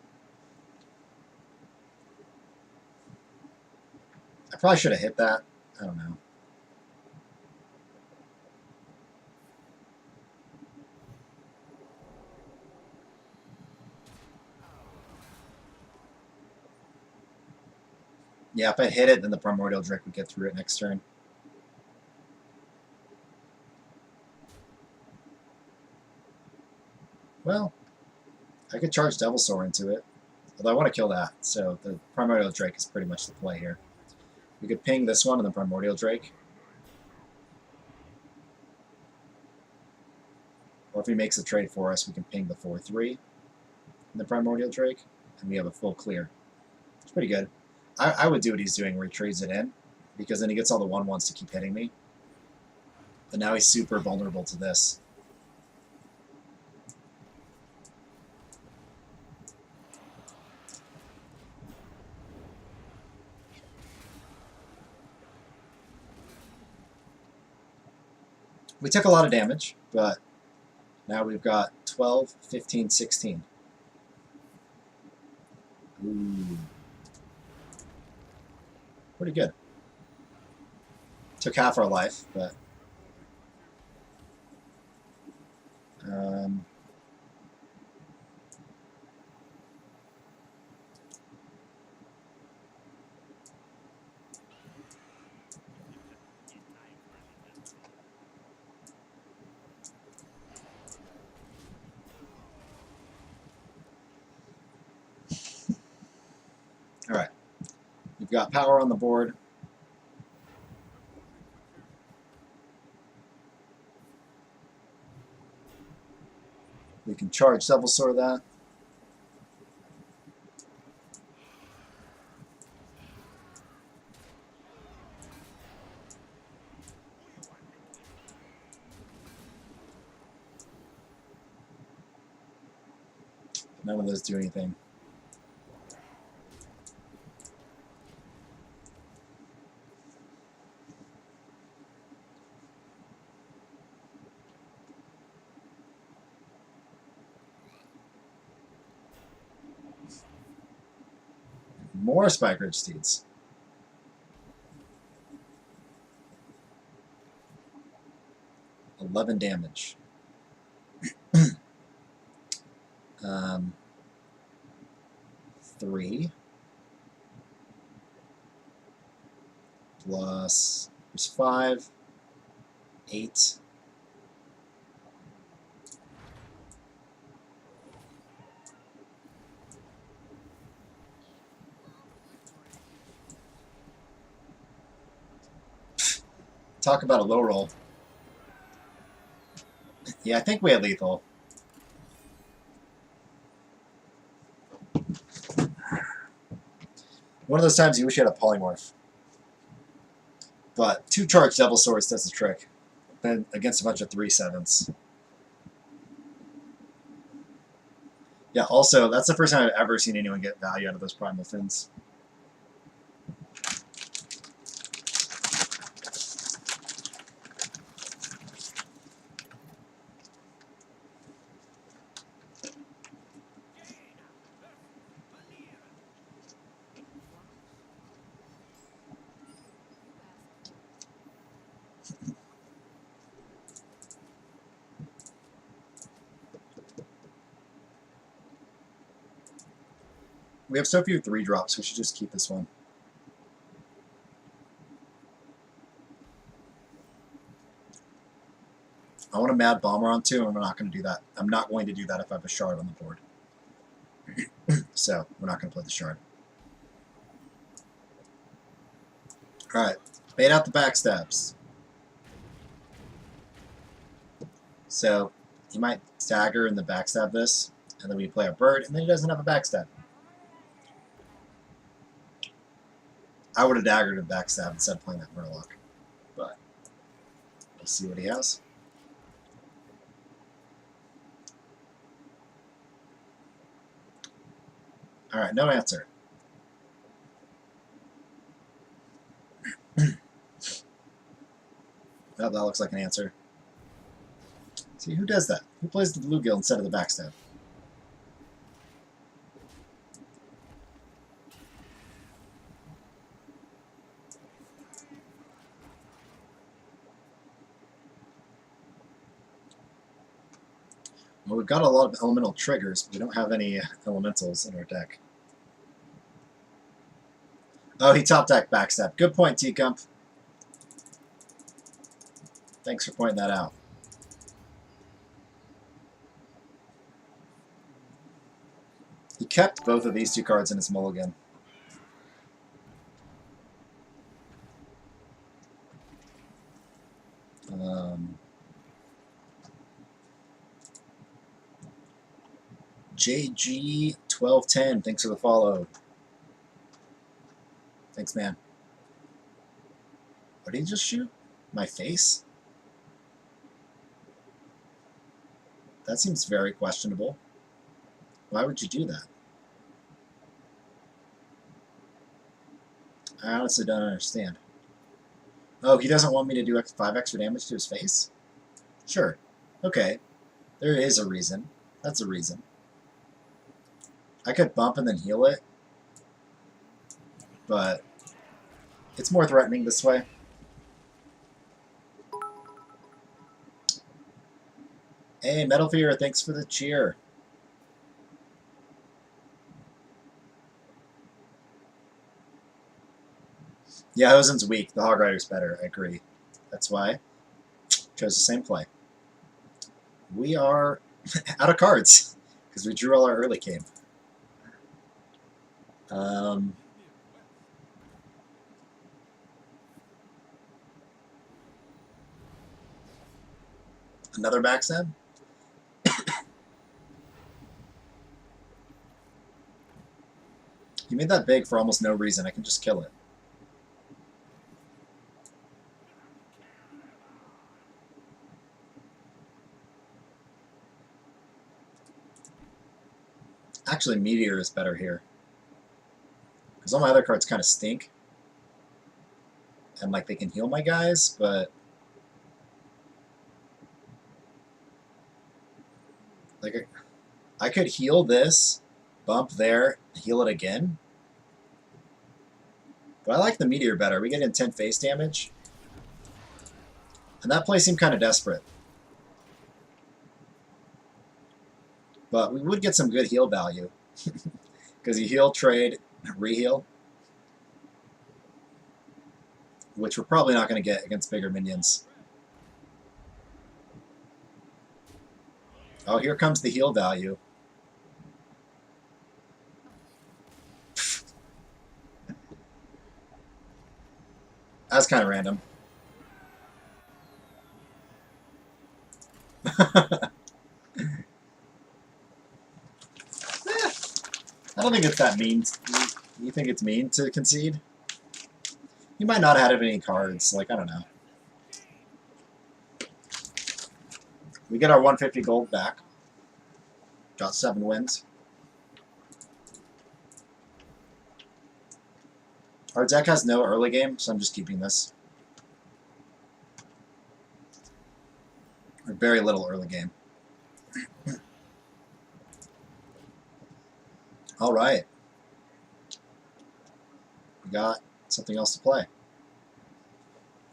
A: I probably should have hit that. I don't know. Yeah, if I hit it, then the Primordial Drake would get through it next turn. Well, I could charge Devilsaur into it. Although I want to kill that, so the Primordial Drake is pretty much the play here. We could ping this one and the Primordial Drake. Or if he makes a trade for us, we can ping the 4-3 and the Primordial Drake, and we have a full clear. It's pretty good. I would do what he's doing where he trades it in, because then he gets all the 1/1s to keep hitting me. But now he's super vulnerable to this. We took a lot of damage, but now we've got 12, 15, 16. Ooh. Pretty good. Took half our life, but... Alright. We've got power on the board. We can charge Devilsaur that. None of those do anything. More Spike Ridge Steeds. $11 damage. 3 plus there's 5, 8. Talk about a low roll. Yeah, I think we had lethal. One of those times you wish you had a polymorph. But 2 charged Devilsaurs does the trick. Then against a bunch of 3/7s. Yeah, also, that's the first time I've ever seen anyone get value out of those Primal Fins. We have so few 3-drops, we should just keep this one. I want a Mad Bomber on 2, and I'm not going to do that. I'm not going to do that if I have a Shard on the board. So, we're not going to play the Shard. Alright, bait out the backstabs. So, he might stagger and the backstab this, and then we play a bird, and then he doesn't have a backstab. I would have daggered and backstab instead of playing that Murloc. But, we'll see what he has. Alright, no answer. Oh, that looks like an answer. See, who does that? Who plays the Bluegill instead of the backstab? Well, we've got a lot of elemental triggers, but we don't have any elementals in our deck. Oh, he top deck backstep. Good point, T-Gump. Thanks for pointing that out. He kept both of these two cards in his mulligan. JG1210, thanks for the follow. Thanks, man. What did he just shoot? My face? That seems very questionable. Why would you do that? I honestly don't understand. Oh, he doesn't want me to do 5 extra damage to his face? Sure. Okay. There is a reason. That's a reason. I could bump and then heal it, but it's more threatening this way. Hey, Metal Fear, thanks for the cheer. Yeah, Hosen's weak. The Hog Rider's better. I agree. That's why chose the same play. We are out of cards because we drew all our early game. Another backstab? You made that big for almost no reason. I can just kill it. Actually, Meteor is better here. Because all my other cards kind of stink. And, like, they can heal my guys, but... like, I could heal this, bump there, heal it again. But I like the Meteor better. We get intent face damage. And that play seemed kind of desperate. But we would get some good heal value. Because you heal, trade, re-heal. Which we're probably not going to get against bigger minions. Oh, here comes the heal value. That's kind of random. I don't think it's that mean. You think it's mean to concede? You might not have had any cards. Like, I don't know. We get our 150 gold back. Got 7 wins. Our deck has no early game, so I'm just keeping this. Or very little early game. All right. We got something else to play.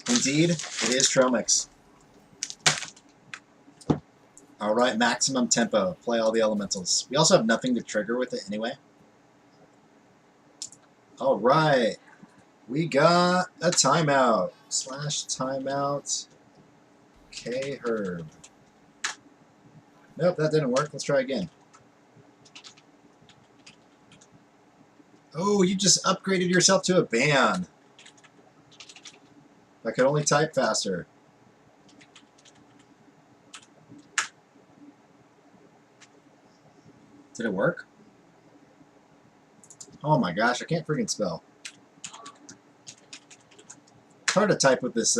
A: Indeed, it is Tromix. All right, maximum tempo. Play all the elementals. We also have nothing to trigger with it anyway. All right. We got a timeout. /timeout. K-Herb. Nope, that didn't work. Let's try again. Oh, you just upgraded yourself to a ban. I could only type faster. Did it work? Oh my gosh, I can't freaking spell. It's hard to type with this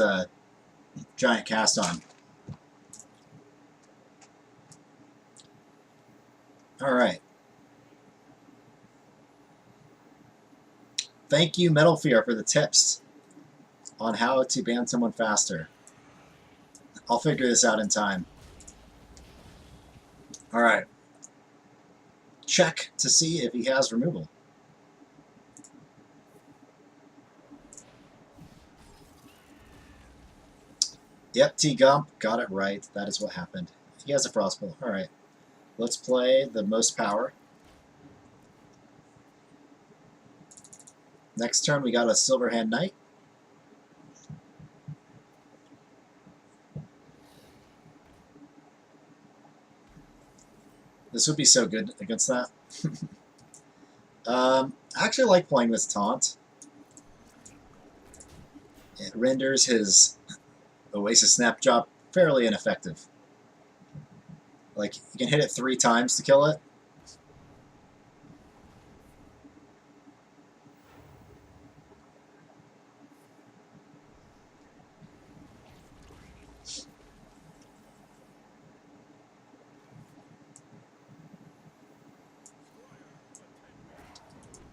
A: giant cast on. Alright. Thank you, Metal Fear, for the tips on how to ban someone faster. I'll figure this out in time. Alright. Check to see if he has removal. Yep, T-Gump. Got it right. That is what happened. He has a Frostbolt. Alright. Let's play the most power. Next turn, we got a Silverhand Knight. This would be so good against that. I actually like playing this taunt. It renders his Oasis Snapshot fairly ineffective. Like, you can hit it 3 times to kill it.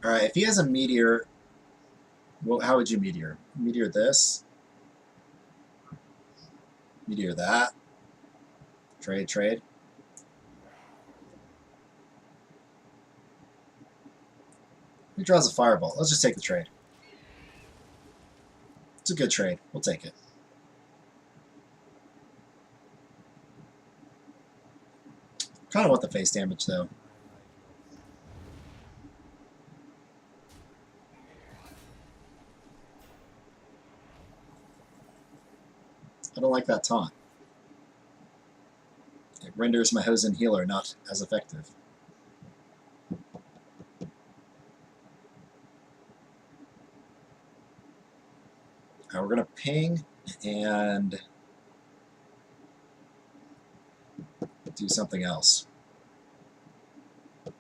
A: Alright, if he has a meteor, well, how would you meteor? Meteor this. Meteor that. Trade, trade. He draws a fireball. Let's just take the trade. It's a good trade. We'll take it. Kind of want the face damage, though. I don't like that taunt. It renders my Hosen healer not as effective. Now we're going to ping and do something else. I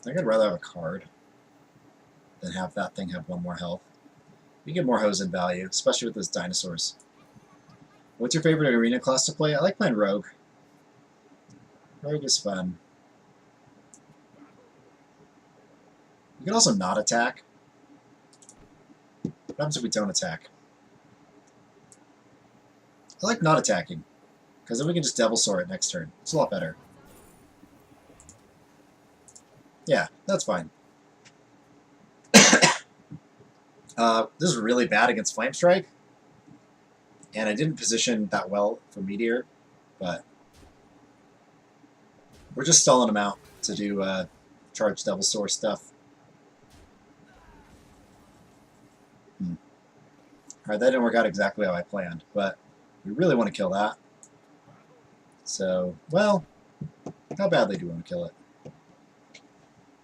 A: think I'd rather have a card than have that thing have 1 more health. You get more Hosen value, especially with those dinosaurs. What's your favorite arena class to play? I like playing Rogue. Rogue is fun. You can also not attack. What happens if we don't attack? I like not attacking, because then we can just Devil Soar it next turn. It's a lot better. Yeah, that's fine. This is really bad against Flame Strike, and I didn't position that well for Meteor, but we're just stalling him out to do charge Devil Soar stuff. Alright, that didn't work out exactly how I planned, but we really want to kill that. So, well, how badly do we want to kill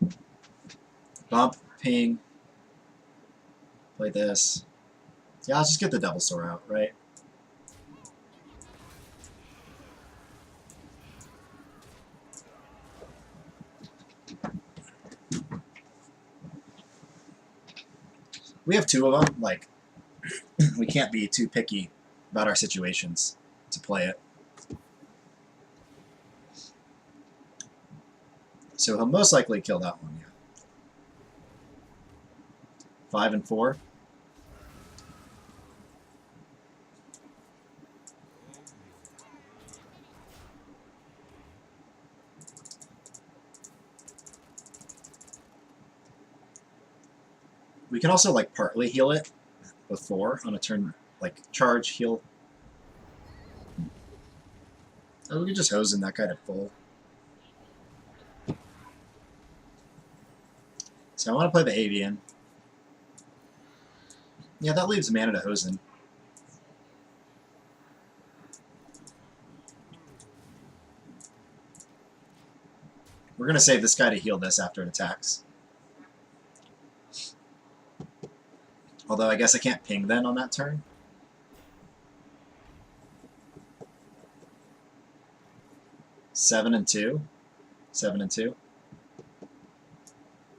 A: it? Bump, ping, play this. Yeah, let's just get the Devil Soar out, right? We have 2 of them, like, we can't be too picky about our situations to play it. So he'll most likely kill that one, yeah. 5 and 4. We can also like partly heal it with 4 on a turn, like charge, heal. Oh, we can just hose in that guy to full. So I want to play the Avian. Yeah, that leaves mana to Hosen. We're going to save this guy to heal this after it attacks. Although I guess I can't ping then on that turn. Seven and 2. 7 and 2.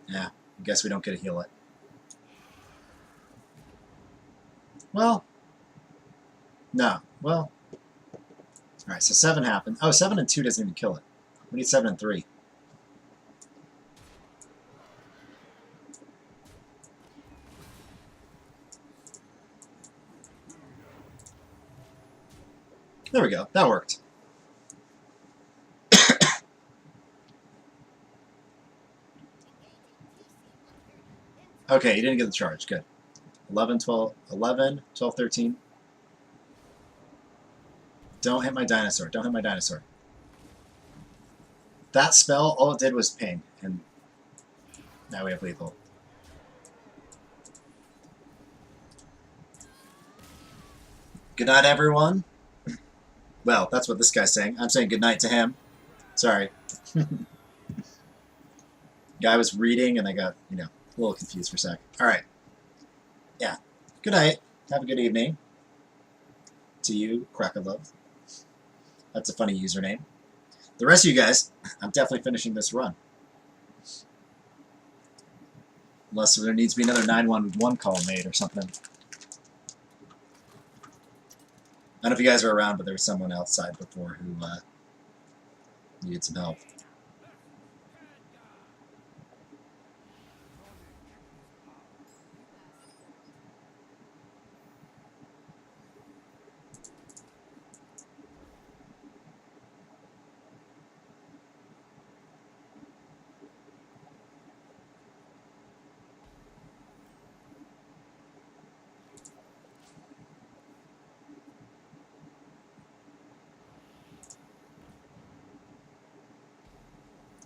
A: Yeah, I guess we don't get to heal it. Well, no. Well, alright, so 7 happened. Oh, 7 and 2 doesn't even kill it. We need 7 and 3. There we go. That worked. Okay, you didn't get the charge. Good. 11, 12, 11, 12, 13. Don't hit my dinosaur. Don't hit my dinosaur. That spell, all it did was ping, And now we have lethal. Good night, everyone. Well, that's what this guy's saying. I'm saying good night to him. Sorry. Guy was reading, and I got, you know, a little confused for a sec. All right. Yeah. Good night. Have a good evening. To you, Crackalove. That's a funny username. The rest of you guys, I'm definitely finishing this run. Unless there needs to be another 911 call made or something. I don't know if you guys were around, but there was someone outside before who needed some help.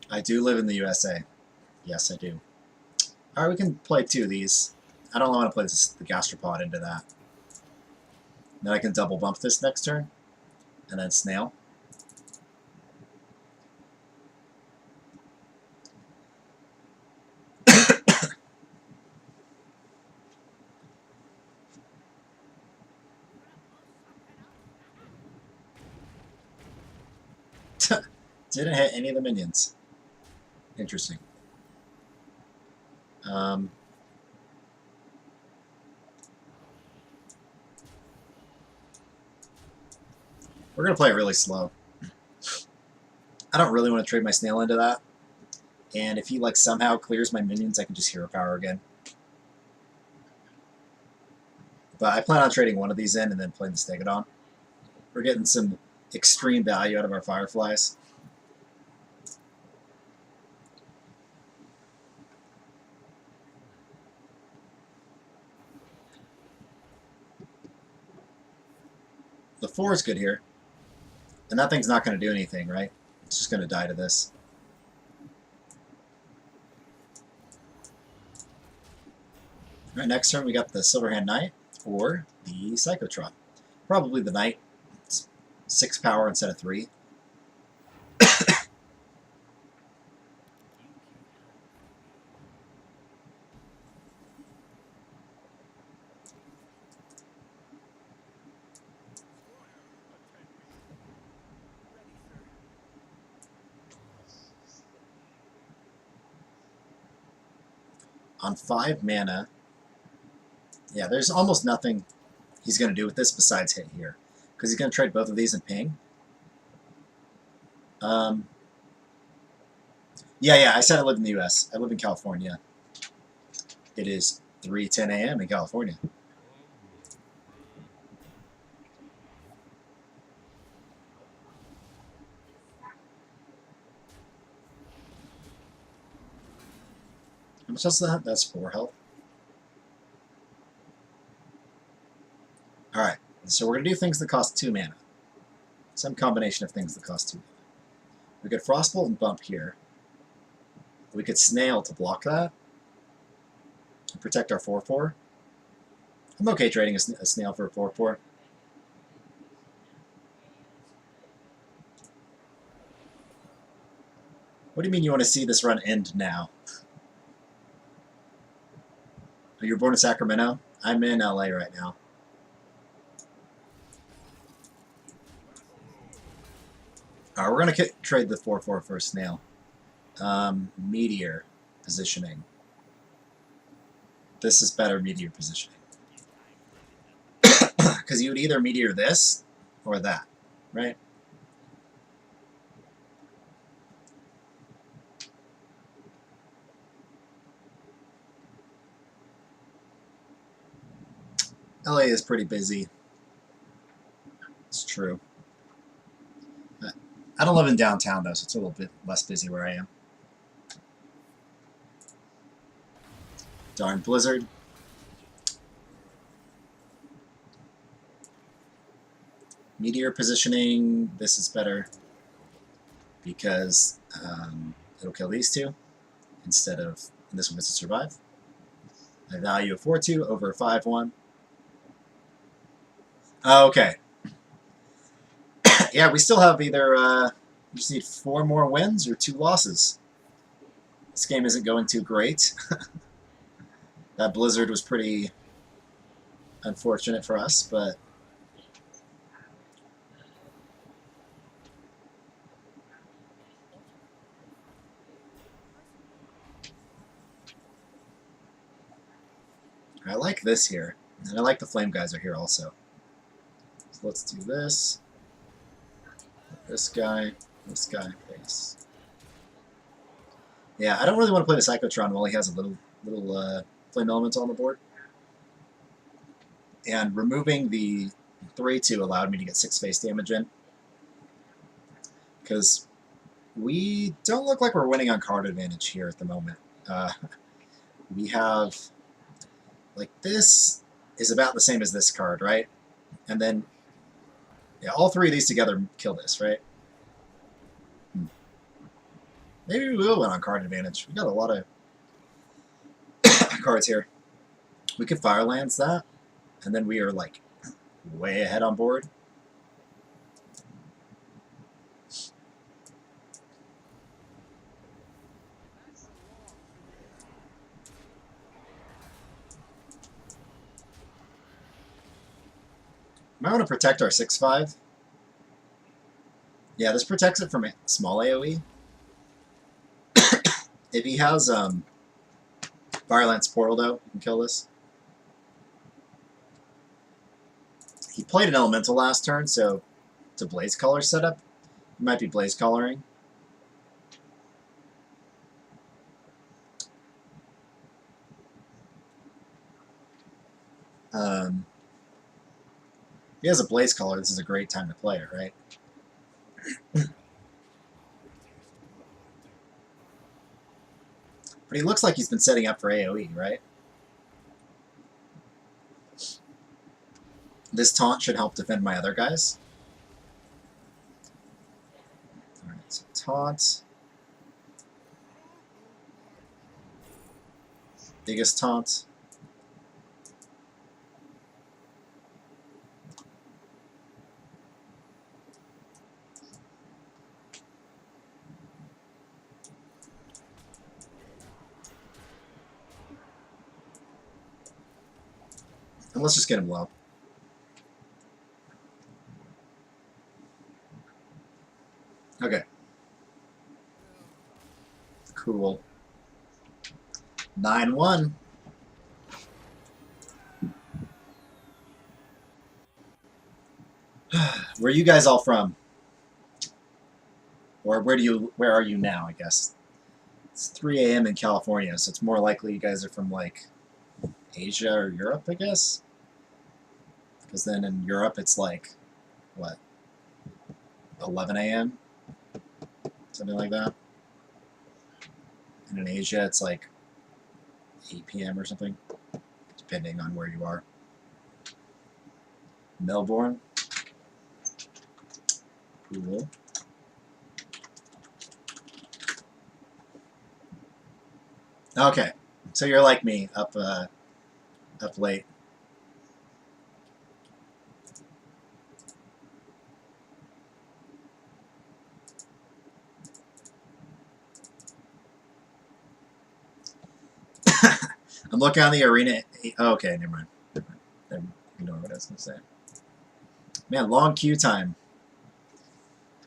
A: I do live in the USA. Yes, I do. Alright, we can play 2 of these. I don't want to play the gastropod into that. Then I can double bump this next turn. And then snail. Didn't hit any of the minions. Interesting. We're going to play it really slow. I don't really want to trade my snail into that. And if he like somehow clears my minions, I can just hero power again. But I plan on trading one of these in and then playing the Stegodon. We're getting some extreme value out of our Fireflies. The 4 is good here. And that thing's not going to do anything, right? It's just going to die to this. Alright, next turn we got the Silverhand Knight or the Psychotron. Probably the Knight. It's 6 power instead of 3. On 5 mana, yeah, there's almost nothing he's going to do with this besides hit here. Because he's going to trade both of these and ping. Yeah, I said I live in the U.S. I live in California. It is 3:10 a.m. in California. How much else is that? That's 4 health. Alright, so we're going to do things that cost 2 mana. Some combination of things that cost 2 mana. We could Frostbolt and Bump here. We could Snail to block that. And protect our 4/4. I'm okay trading a Snail for a 4/4. What do you mean you want to see this run end now? Oh, you were born in Sacramento? I'm in LA right now. Alright, we're going to trade the 4/4 for a Snail. Meteor positioning. This is better Meteor positioning. Because you would either Meteor this or that, right? LA is pretty busy. It's true. I don't live in downtown, though, so it's a little bit less busy where I am. Darn blizzard. Meteor positioning, this is better because it'll kill these two. instead of, and this one gets to survive. I value a 4-2 over a 5-1. Okay. Yeah, we still have either, we just need 4 more wins or 2 losses. This game isn't going too great. That blizzard was pretty unfortunate for us, but I like this here. And I like the flame geyser here also. So let's do this. This guy, face. Yeah, I don't really want to play the Cyclotron while he has a little flame element on the board. And removing the 3-2 allowed me to get 6 face damage in. Because we don't look like we're winning on card advantage here at the moment. We have, like, this is about the same as this card, right? And then, yeah, all 3 of these together kill this, right? Maybe we will win on card advantage. We got a lot of cards here. We could Firelands that, and then we are, like, way ahead on board. Might want to protect our 6-5. Yeah, this protects it from small AoE. If he has Firelance Portal, though, he can kill this. He played an Elemental last turn, so it's a Blaze Color setup. He might be Blaze Coloring. If he has a Blaze Color, this is a great time to play it, right? But he looks like he's been setting up for AoE, right? This taunt should help defend my other guys. Alright, so taunt. Biggest taunt. And let's just get him low. Okay. Cool. 9-1. Where are you guys all from? Or where are you now, I guess? It's 3 a.m. in California, so it's more likely you guys are from, like, Asia or Europe, I guess? Because then in Europe it's like, what, 11 a.m.? Something like that. And in Asia it's like 8 p.m. or something, depending on where you are. Melbourne. Cool. Okay, so you're like me, up late. I'm looking on the arena. Oh, okay, never mind. Ignore what I was going to say. Man, long queue time.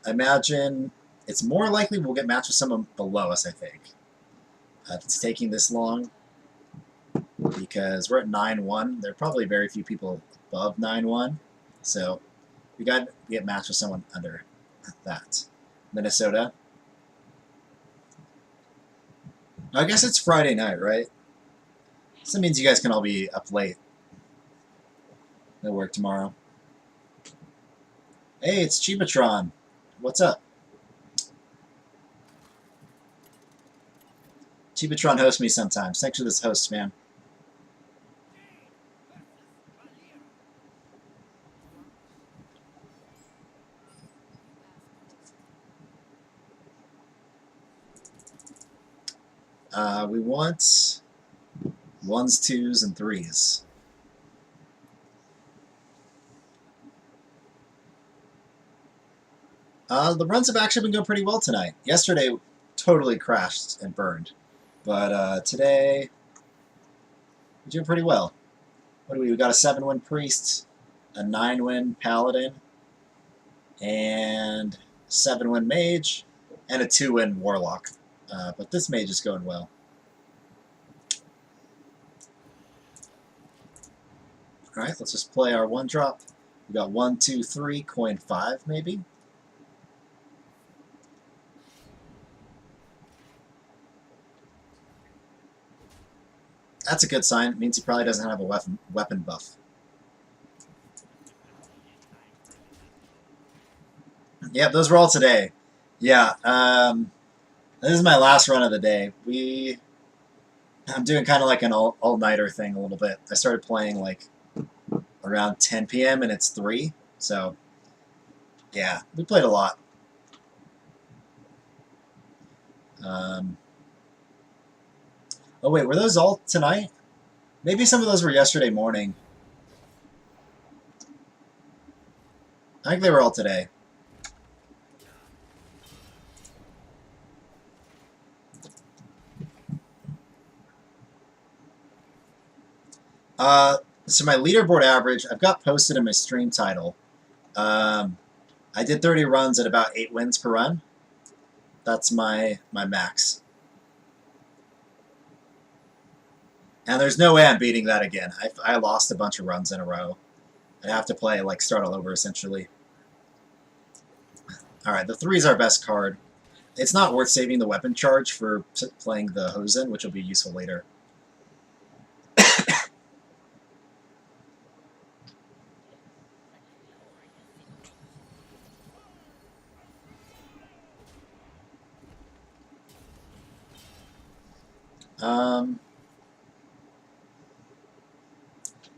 A: I imagine it's more likely we'll get matched with someone below us, I think. If it's taking this long, because we're at 9-1. There are probably very few people above 9-1. So we got to get matched with someone under that. Minnesota. I guess it's Friday night, right? So that means you guys can all be up late. No work tomorrow. Hey, it's Chibatron. What's up? Chibatron hosts me sometimes. Thanks for this host, man. We want 1s, 2s, and 3s. The runs have actually been going pretty well tonight. Yesterday, totally crashed and burned. But today, we're doing pretty well. What do we? We got a 7-win Priest, a 9-win Paladin, and 7-win Mage, and a 2-win Warlock. But this Mage is going well. Alright, let's just play our 1-drop. We got 1, 2, 3, coin 5 maybe. That's a good sign. It means he probably doesn't have a weapon buff. Yeah, those were all today. Yeah, this is my last run of the day. I'm doing kind of like an all-nighter thing a little bit. I started playing like around 10 p.m. and it's 3, so yeah, we played a lot. Oh wait, were those all tonight? Maybe some of those were yesterday morning. I think they were all today. So my leaderboard average, I've got posted in my stream title. I did 30 runs at about 8 wins per run. That's my max. And there's no way I'm beating that again. I lost a bunch of runs in a row. I'd have to play, like, start all over, essentially. Alright, the 3 is our best card. It's not worth saving the weapon charge for playing the Hosen, which will be useful later.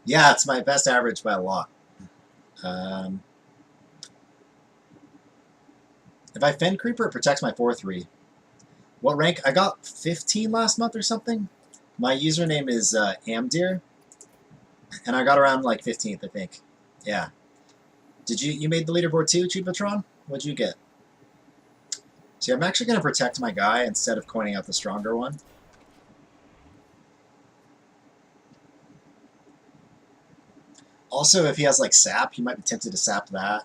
A: Yeah, it's my best average by a lot. If I Fen Creeper, it protects my 4-3. What rank? I got 15 last month or something. My username is Amdir, and I got around like 15th, I think. Yeah. Did you made the leaderboard too, Chupatron? What'd you get? See, I'm actually going to protect my guy instead of coining out the stronger one. Also, if he has like sap, you might be tempted to sap that.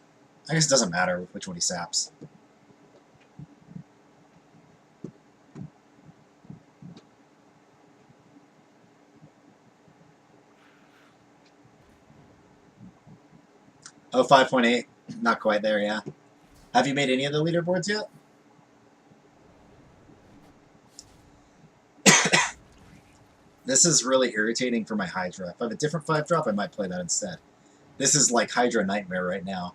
A: I guess it doesn't matter which one he saps. Oh, 5.8. Not quite there, yeah. Have you made any of the leaderboards yet? This is really irritating for my Hydra. If I have a different 5-drop, I might play that instead. This is like Hydra Nightmare right now.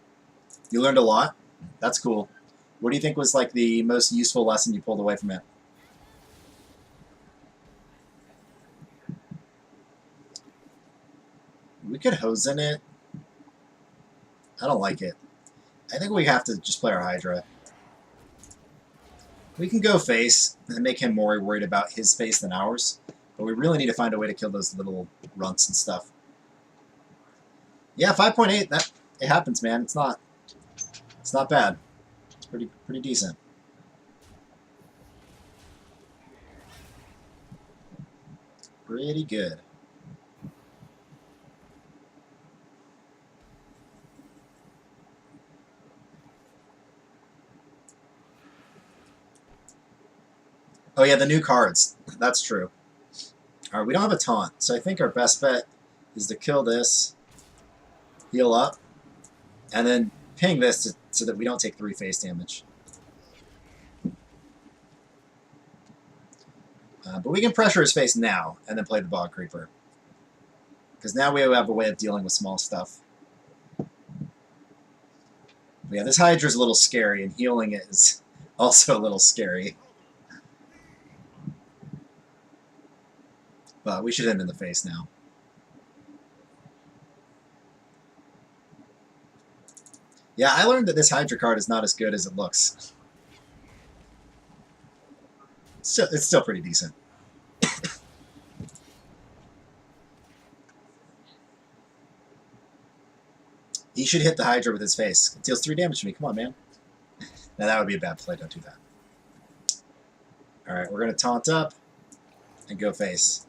A: You learned a lot? That's cool. What do you think was like the most useful lesson you pulled away from it? We could hose in it. I don't like it. I think we have to just play our Hydra. We can go face and make him more worried about his face than ours. But we really need to find a way to kill those little runts and stuff. Yeah, 5.8. That it happens, man. It's not bad. It's pretty decent. Pretty good. Oh yeah, the new cards. That's true. Alright, we don't have a taunt, so I think our best bet is to kill this, heal up, and then ping this so that we don't take 3 face damage. But we can pressure his face now, and then play the Bog Creeper. Because now we have a way of dealing with small stuff. But yeah, this Hydra's a little scary, and healing it is also a little scary. But we should hit him in the face now. Yeah, I learned that this Hydra card is not as good as it looks. It's still pretty decent. He should hit the Hydra with his face. It deals 3 damage to me. Come on, man. Now that would be a bad play. Don't do that. Alright, we're going to taunt up and go face.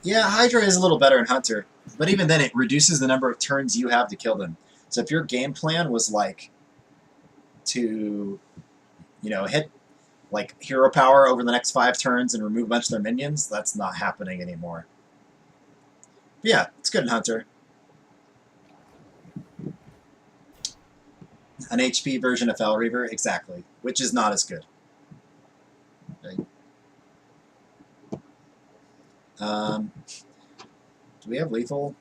A: Yeah, Hydra is a little better in Hunter, but even then it reduces the number of turns you have to kill them. So if your game plan was like to, you know, hit like hero power over the next 5 turns and remove a bunch of their minions, that's not happening anymore. But yeah, it's good in Hunter. An HP version of Fel Reaver, exactly, which is not as good. Okay. Do we have lethal?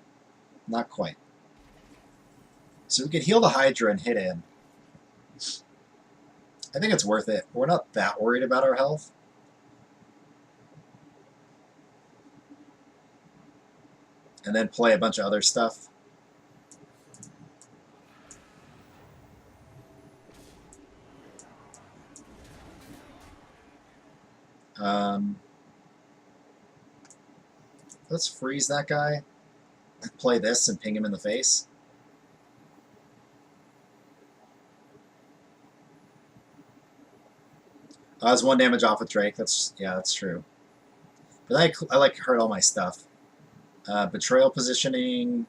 A: Not quite. So we could heal the Hydra and hit in. I think it's worth it. We're not that worried about our health. And then play a bunch of other stuff. Let's freeze that guy. Play this and ping him in the face. I was 1 damage off with Drake. That's true. But I like hurt all my stuff. Betrayal positioning.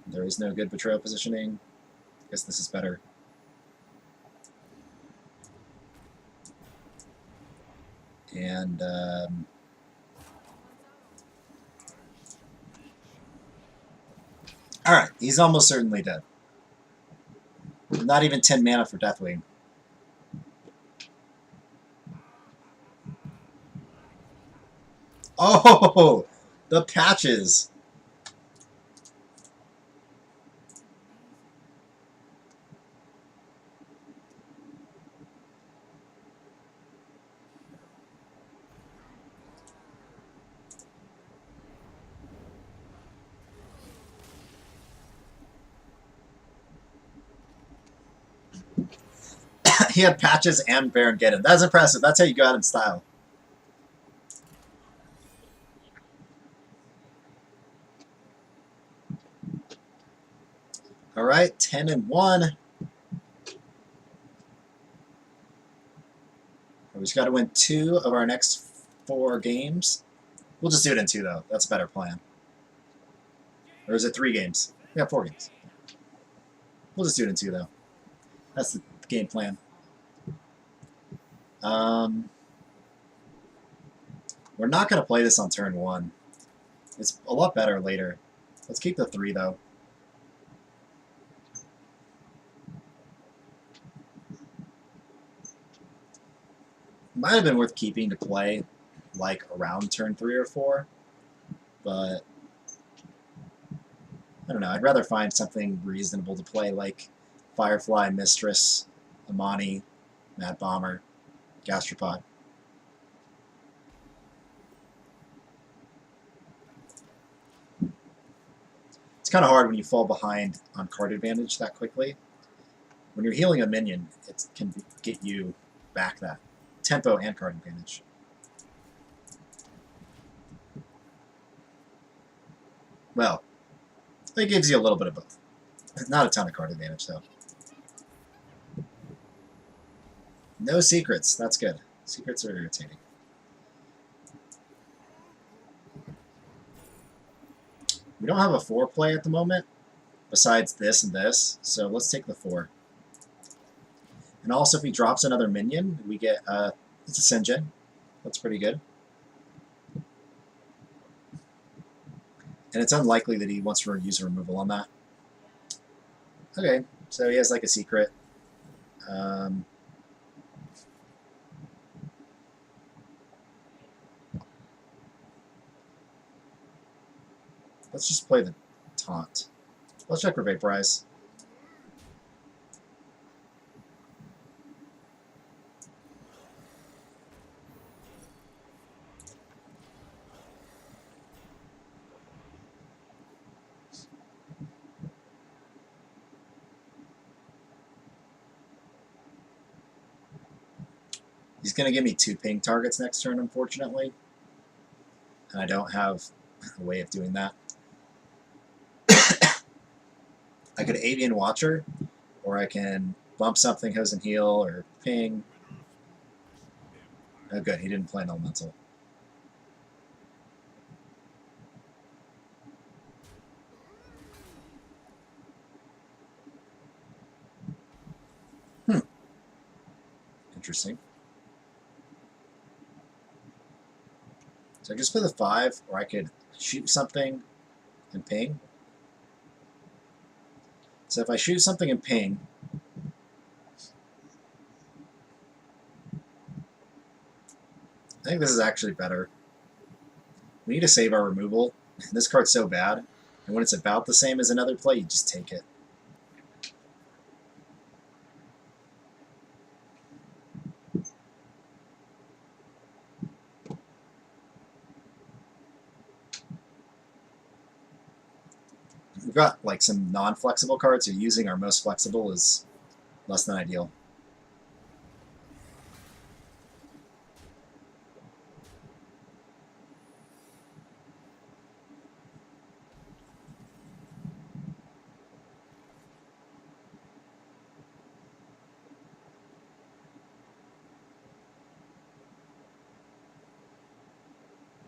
A: There is no good betrayal positioning. I guess this is better. And alright, he's almost certainly dead. Not even 10 mana for Deathwing. Oh, the patches. He had patches and Baron Geddon. That's impressive. That's how you go out in style. All right, 10-1. We just got to win 2 of our next 4 games. We'll just do it in 2, though. That's a better plan. Or is it 3 games? Yeah, 4 games. We'll just do it in 2, though. That's the game plan. We're not going to play this on turn 1. It's a lot better later. Let's keep the 3, though. Might have been worth keeping to play, like, around turn 3 or 4. But, I don't know. I'd rather find something reasonable to play, like Firefly, Mistress, Amani, Mad Bomber, Gastropod. It's kind of hard when you fall behind on card advantage that quickly. When you're healing a minion, it can get you back that tempo and card advantage. Well, it gives you a little bit of both. Not a ton of card advantage, though. No secrets. That's good. Secrets are irritating. We don't have a 4 play at the moment, besides this and this, so let's take the 4. And also, if he drops another minion, we get, it's a Sinjin. That's pretty good. And it's unlikely that he wants to use a removal on that. Okay, so he has like a secret. Let's just play the taunt. Let's check for Vaporize. He's going to give me 2 ping targets next turn, unfortunately. And I don't have a way of doing that. I could Avian Watcher, or I can bump something, Hose and Heal, or ping. Oh, good, he didn't play an elemental. Interesting. So I just play the 5, or I could shoot something and ping. So if I shoot something and ping, I think this is actually better. We need to save our removal. This card's so bad, and when it's about the same as another play, you just take it. We've got like some non-flexible cards, so using our most flexible is less than ideal.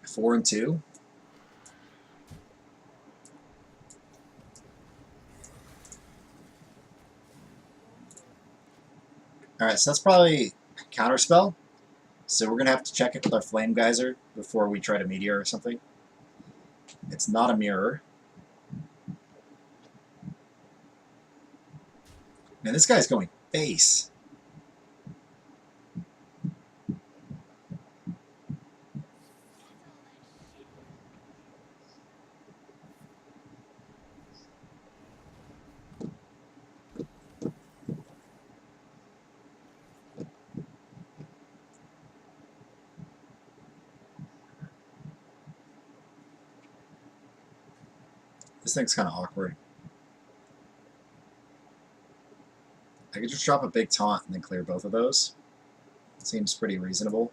A: Four and two. Alright, so that's probably Counterspell. So we're going to have to check it with our Flame Geyser before we try to Meteor or something. It's not a mirror. Man, this guy's going face. This thing's kind of awkward. I could just drop a big taunt and then clear both of those. Seems pretty reasonable.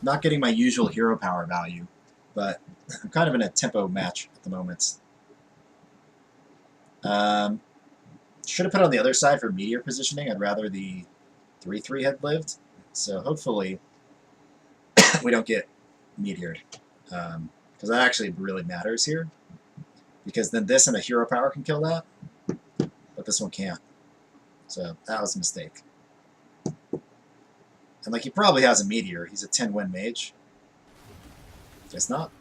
A: Not getting my usual hero power value, but I'm kind of in a tempo match at the moment. Should have put on the other side for Meteor positioning. I'd rather the 3/3 had lived. So hopefully we don't get Meteored. Because that actually really matters here. Because then this and a hero power can kill that, but this one can't. So that was a mistake. And like he probably has a Meteor. He's a 10 Win Mage. Guess not.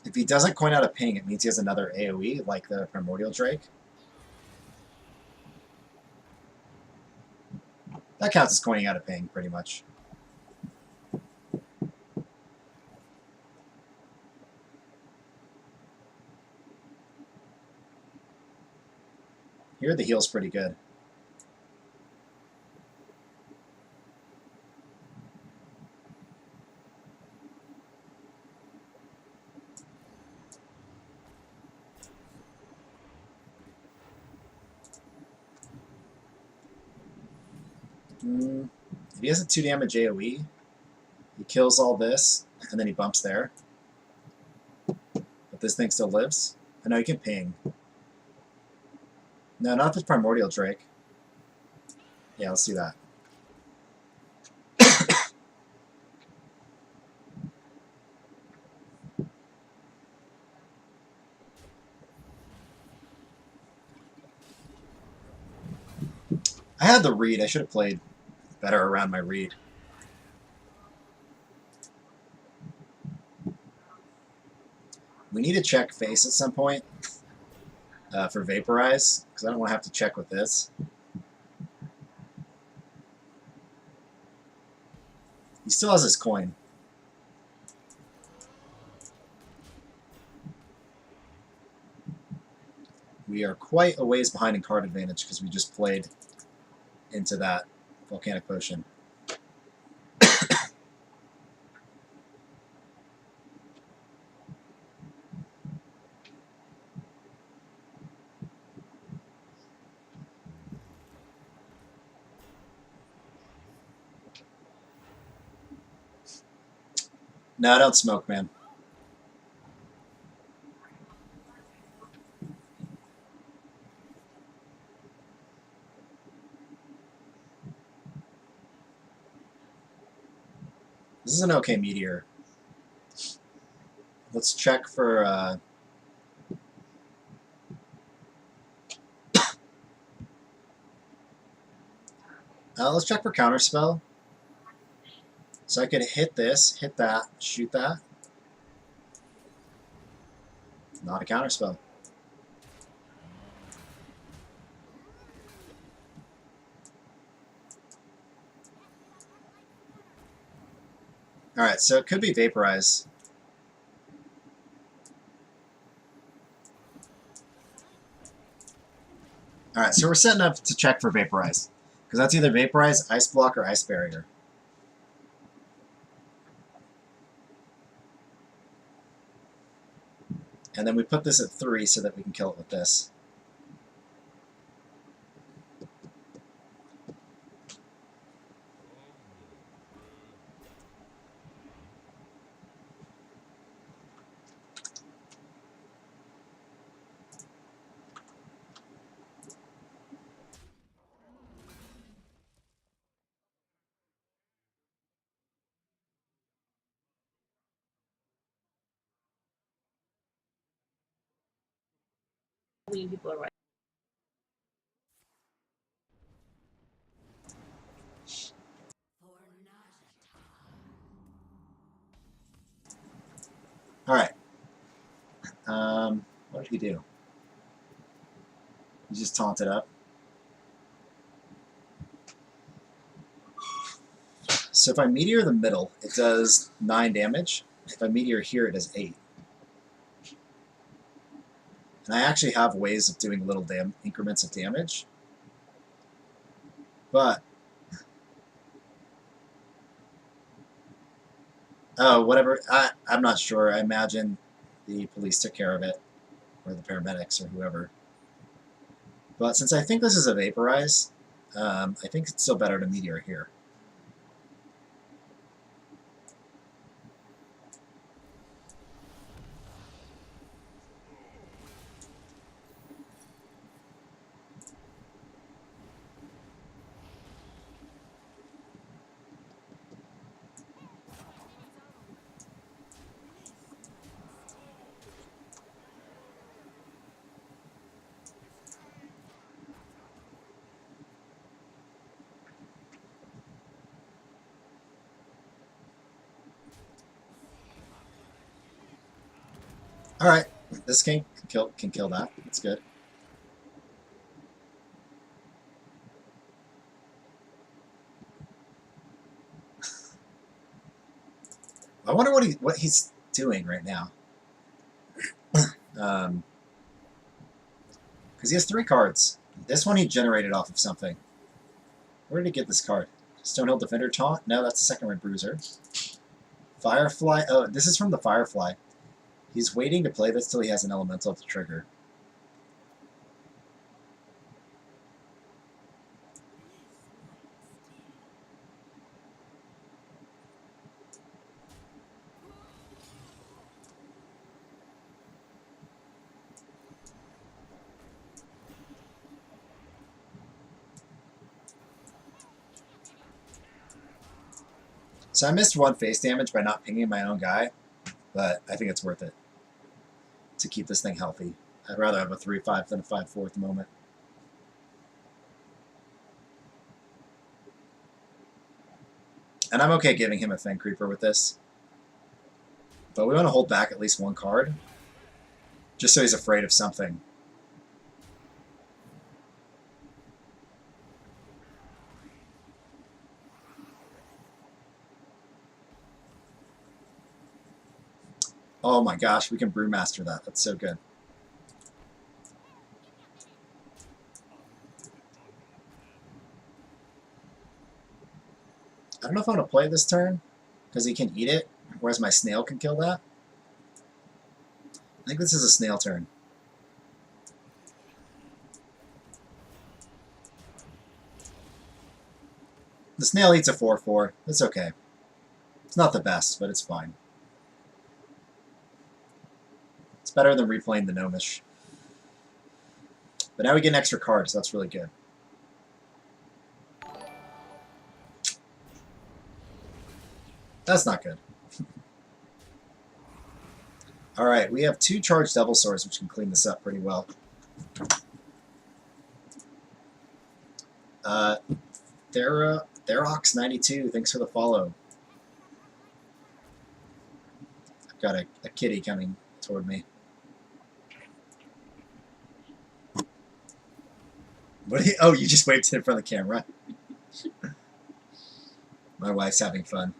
A: If he doesn't coin out a ping, it means he has another AoE, like the Primordial Drake. That counts as coining out a ping, pretty much. Here, the heal's pretty good. If he has a 2 damage AoE, he kills all this, and then he bumps there. But this thing still lives. I know he can ping. No, not this Primordial Drake. Yeah, let's do that. I had the read. I should have played better around my read. We need to check face at some point for Vaporize, because I don't want to have to check with this. He still has his coin. We are quite a ways behind in card advantage because we just played into that Volcanic Potion. No, don't smoke, man. This is an okay meteor. Let's check for... let's check for counterspell. So I could hit this, hit that, shoot that. Not a counterspell. Alright, so it could be Vaporize. Alright, so we're setting up to check for Vaporize. Because that's either Vaporize, Ice Block, or Ice Barrier. And then we put this at 3 so that we can kill it with this.
D: People are right.
A: Alright. What did he do? He just taunted up. So if I meteor the middle, it does 9 damage. If I meteor here, it does 8. And I actually have ways of doing little increments of damage. But... oh, whatever. I'm not sure. I imagine the police took care of it. Or the paramedics, or whoever. But since I think this is a Vaporize, I think it's still better to meteor here. Alright, this can kill that. That's good. I wonder what he's doing right now. Because he has 3 cards. This one he generated off of something. Where did he get this card? Stonehill Defender Taunt? No, that's the second red bruiser. Firefly. Oh, this is from the Firefly. He's waiting to play this till he has an elemental to trigger. So I missed 1 face damage by not pinging my own guy, but I think it's worth it to keep this thing healthy. I'd rather have a 3-5 than a 5-4 at the moment. And I'm okay giving him a Fen Creeper with this. But we want to hold back at least 1 card, just so he's afraid of something. Oh my gosh, we can Brewmaster that. That's so good. I don't know if I want to play this turn, because he can eat it, whereas my snail can kill that. I think this is a snail turn. The snail eats a 4-4. It's okay. It's not the best, but it's fine. It's better than replaying the Gnomish. But now we get an extra card, so that's really good. That's not good. Alright, we have 2 charged Devil Swords, which can clean this up pretty well. Therox92, thanks for the follow. I've got a kitty coming toward me. What? Oh, you just waved in front of the camera. My wife's having fun.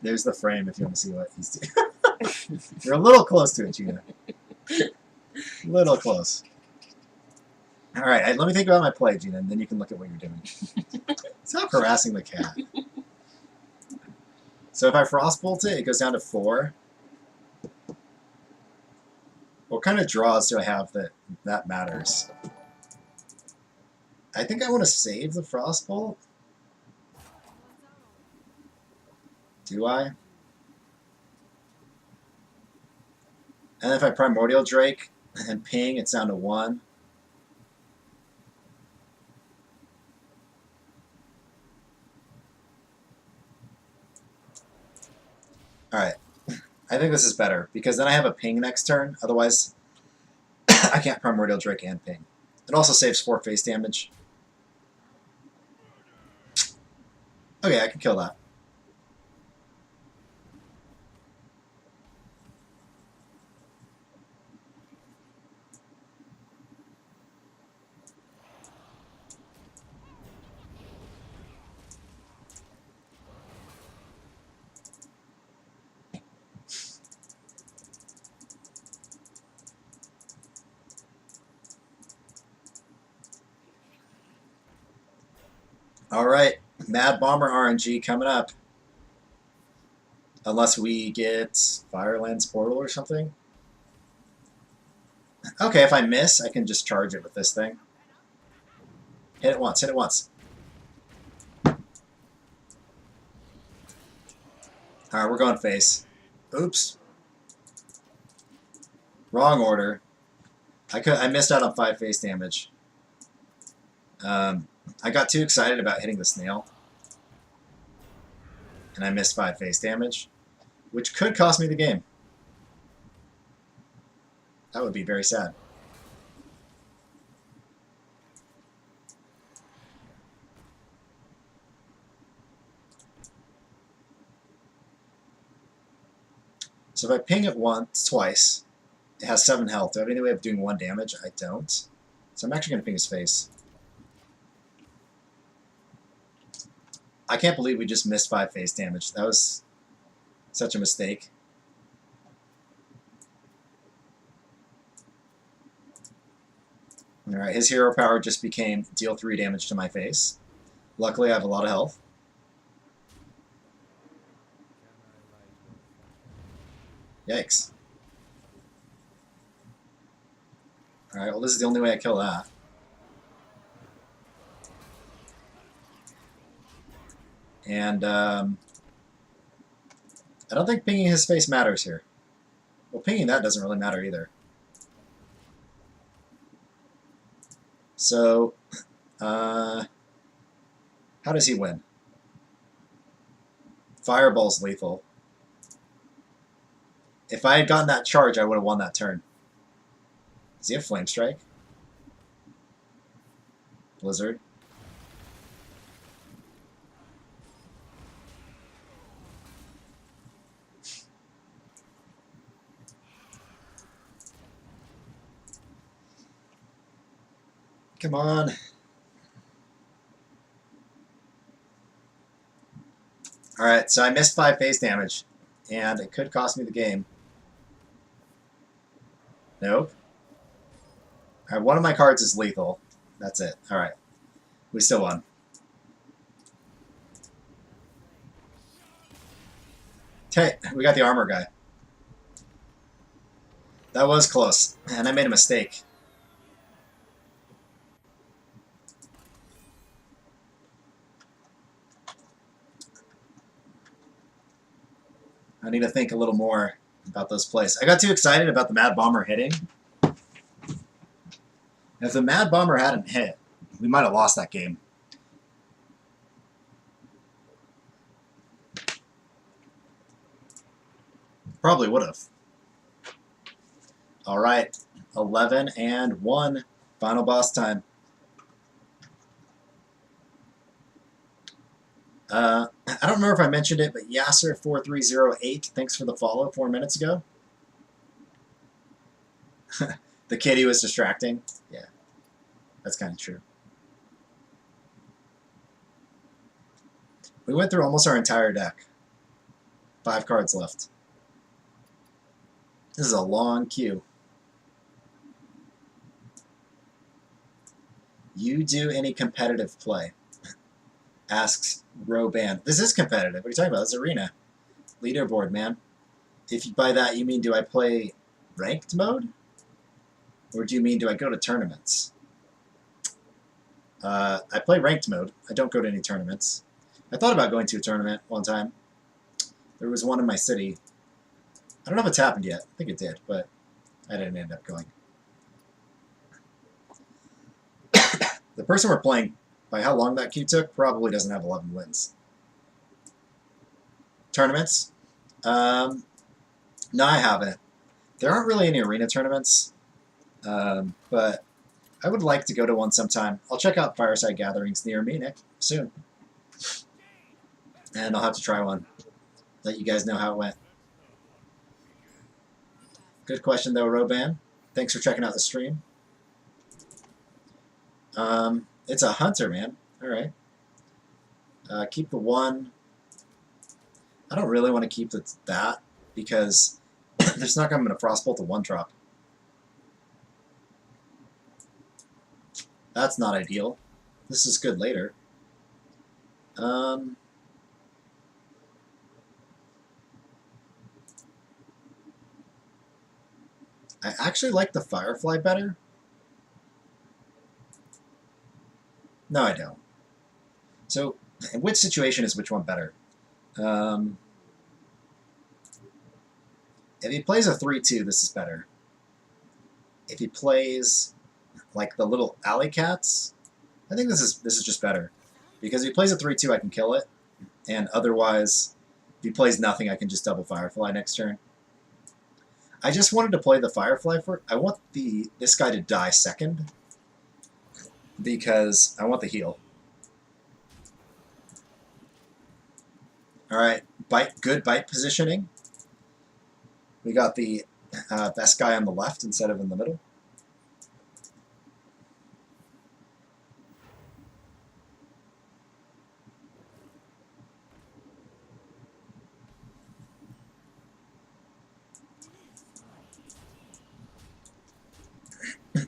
A: There's the frame if you want to see what he's doing. You're a little close to it, Gina. Little close. All right, let me think about my play, Gina, and then you can look at what you're doing. Stop harassing the cat. So if I Frostbolt it, it goes down to 4. What kind of draws do I have that matters? I think I want to save the Frostbolt. Do I? And if I Primordial Drake and ping, it's down to 1. Alright. I think this is better, because then I have a ping next turn. Otherwise, I can't Primordial Drake and ping. It also saves 4 face damage. Okay, I can kill that. Alright, Mad Bomber RNG coming up. Unless we get Firelands Portal or something. Okay, if I miss, I can just charge it with this thing. Hit it once, hit it once. Alright, we're going face. Oops. Wrong order. I missed out on 5 face damage. I got too excited about hitting the snail. And I missed 5 face damage. Which could cost me the game. That would be very sad. So if I ping it twice, it has 7 health. Do I have any way of doing 1 damage? I don't. So I'm actually going to ping his face. I can't believe we just missed 5 face damage. That was such a mistake. Alright, his hero power just became deal 3 damage to my face. Luckily, I have a lot of health. Yikes. Alright, well this is the only way I kill that. And, I don't think pinging his face matters here. Well, pinging that doesn't really matter either. So, how does he win? Fireball's lethal. If I had gotten that charge, I would have won that turn. Does he have Flame Strike? Blizzard? Come on. Alright, so I missed 5 face damage, and it could cost me the game. Nope. Alright, one of my cards is lethal. That's it. Alright. We still won. Okay, we got the armor guy. That was close, and I made a mistake. I need to think a little more about those plays. I got too excited about the Mad Bomber hitting. If the Mad Bomber hadn't hit, we might have lost that game. Probably would have. All right, 11 and 1. Final boss time. I don't remember if I mentioned it, but Yasser4308, thanks for the follow 4 minutes ago. The kitty was distracting. Yeah, that's kind of true. We went through almost our entire deck. 5 cards left. This is a long queue. You do any competitive play? Asks Roban. This is competitive. What are you talking about? This is arena. Leaderboard, man. If you by that you mean do I play ranked mode? Or do you mean do I go to tournaments? I play ranked mode. I don't go to any tournaments. I thought about going to a tournament one time. There was one in my city. I don't know if it's happened yet. I think it did, but I didn't end up going. The person we're playing, by how long that queue took, probably doesn't have 11 wins. Tournaments? No, I haven't. There aren't really any arena tournaments, but I would like to go to one sometime. I'll check out Fireside Gatherings near me, Nick, soon. And I'll have to try one. Let you guys know how it went. Good question, though, Roban. Thanks for checking out the stream. It's a hunter, man. All right. Keep the 1. I don't really want to keep that because there's not going to be a Frostbolt to 1-drop. That's not ideal. This is good later. I actually like the Firefly better. No, I don't. So, in which situation is which one better? If he plays a 3-2, this is better. If he plays like the little alley cats, I think this is just better. Because if he plays a 3-2, I can kill it. And otherwise, if he plays nothing, I can just double Firefly next turn. I just wanted to play the Firefly for... I want this guy to die second. Because I want the heal. Alright, good bite positioning. We got the best guy on the left instead of in the middle.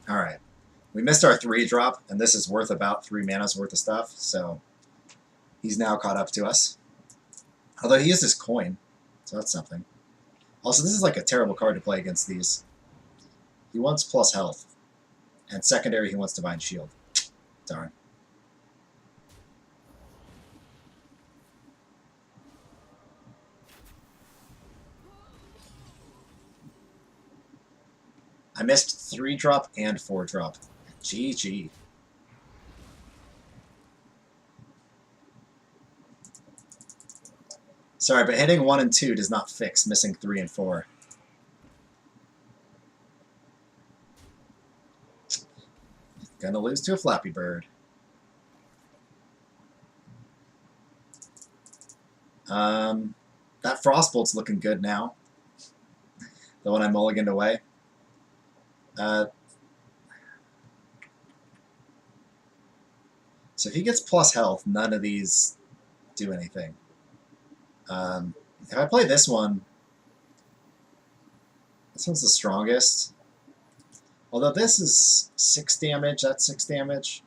A: Alright. We missed our 3-drop, and this is worth about 3 mana's worth of stuff, so he's now caught up to us. Although he used his coin, so that's something. Also, this is like a terrible card to play against these. He wants plus health, and secondary he wants Divine Shield. Darn. I missed 3-drop and 4-drop. GG. Sorry, but hitting 1 and 2 does not fix missing 3 and 4. Gonna lose to a Flappy Bird. That Frostbolt's looking good now. The one I mulliganed away. So if he gets plus health, none of these do anything. If I play this one's the strongest. Although this is 6 damage, that's 6 damage.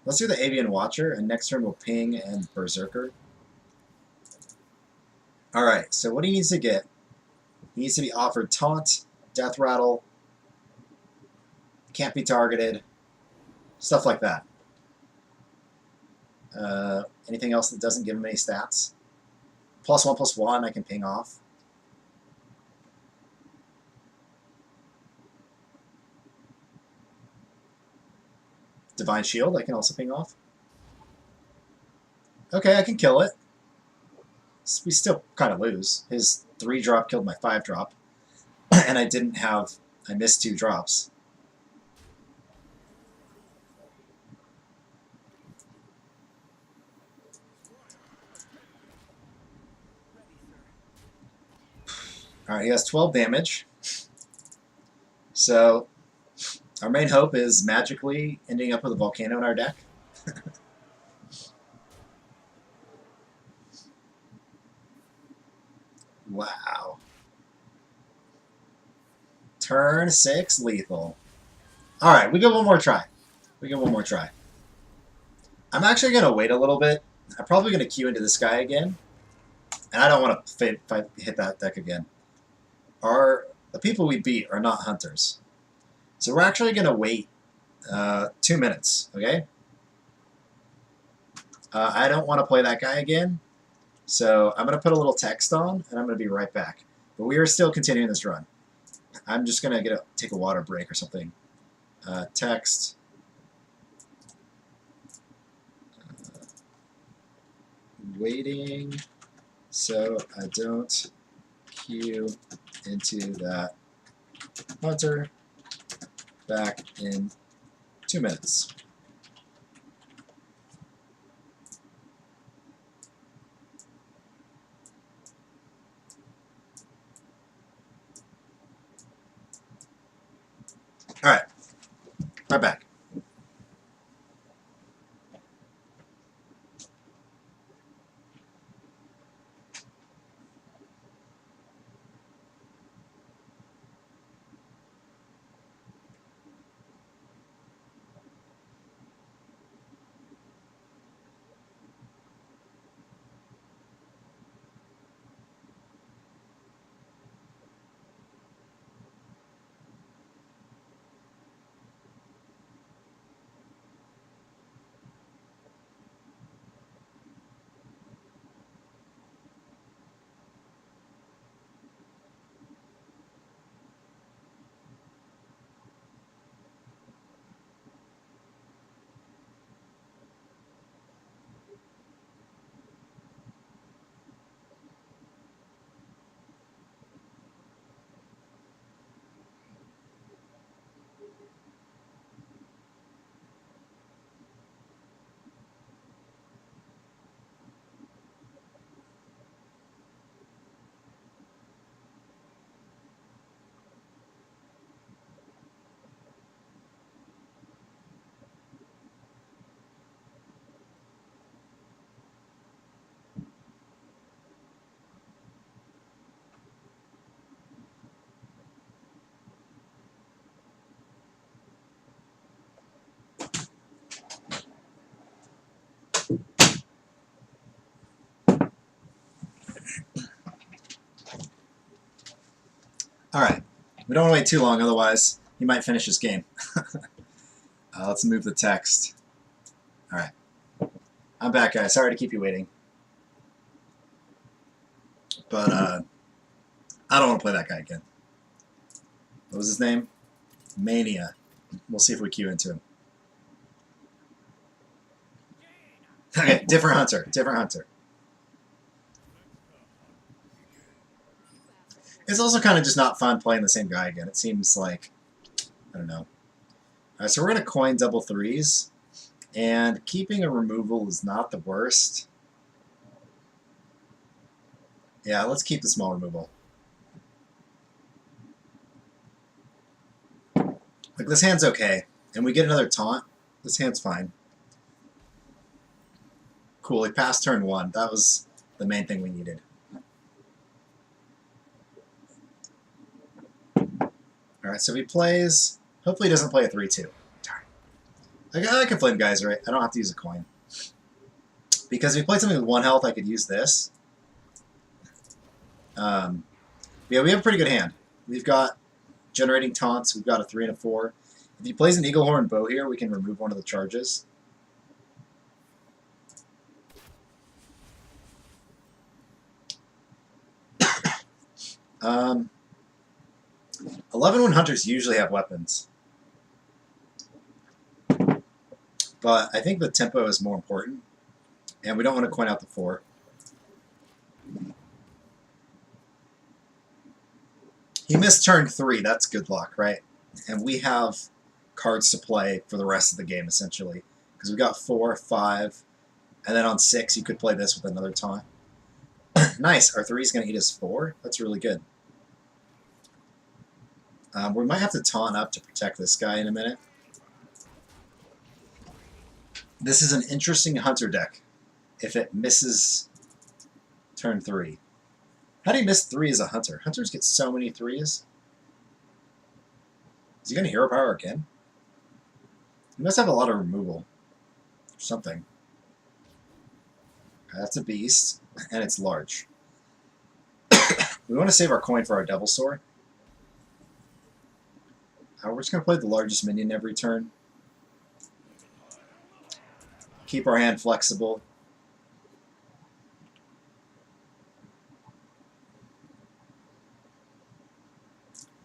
A: Let's do the Avian Watcher, and next turn we'll Ping and Berserker. Alright, so what he needs to get, he needs to be offered Taunt, Death Rattle, can't be targeted, stuff like that. Anything else that doesn't give him any stats? +1/+1 I can ping off. Divine Shield I can also ping off. Okay, I can kill it. We still kind of lose. His 3-drop killed my 5-drop. And I missed 2 drops. Alright, he has 12 damage. So, our main hope is magically ending up with a volcano in our deck. Wow. Turn 6 lethal. Alright, we get one more try. I'm actually going to wait a little bit. I'm probably going to queue into this guy again. And I don't want to hit that deck again. The people we beat are not hunters. So we're actually going to wait 2 minutes, okay? I don't want to play that guy again. So I'm going to put a little text on, and I'm going to be right back. But we are still continuing this run. I'm just going to take a water break or something. Text. Waiting so I don't queue into that hunter. Back in 2 minutes. All right, right back. All right, we don't want to wait too long, otherwise he might finish his game. Let's move the text. All right, I'm back, guys. Sorry to keep you waiting, but I don't want to play that guy again. What was his name? Mania. We'll see if we queue into him. Okay, different hunter. It's also kind of just not fun playing the same guy again. It seems like, I don't know. All right, so we're going to coin double 3s, and keeping a removal is not the worst. Yeah, let's keep the small removal. Like, this hand's okay, and we get another taunt. This hand's fine. Cool, he passed turn 1. That was the main thing we needed. Alright, so he plays... Hopefully he doesn't play a 3-2. Darn. I can flame guys, right? I don't have to use a coin. Because if he played something with 1 health, I could use this. Yeah, we have a pretty good hand. We've got generating taunts. We've got a 3 and a 4. If he plays an Eaglehorn bow here, we can remove one of the charges. Um, 11 hunters usually have weapons. But I think the tempo is more important. And we don't want to coin out the 4. He missed turn 3. That's good luck, right? And we have cards to play for the rest of the game, essentially. Because we got 4, 5, and then on 6 you could play this with another taunt. Nice. Our 3 is going to eat his 4. That's really good. We might have to taunt up to protect this guy in a minute. This is an interesting hunter deck if it misses turn 3. How do you miss 3 as a hunter? Hunters get so many 3s. Is he going to hero power again? He must have a lot of removal. Or something. That's a beast, and it's large. We want to save our coin for our Devil Sword. We're just going to play the largest minion every turn. Keep our hand flexible.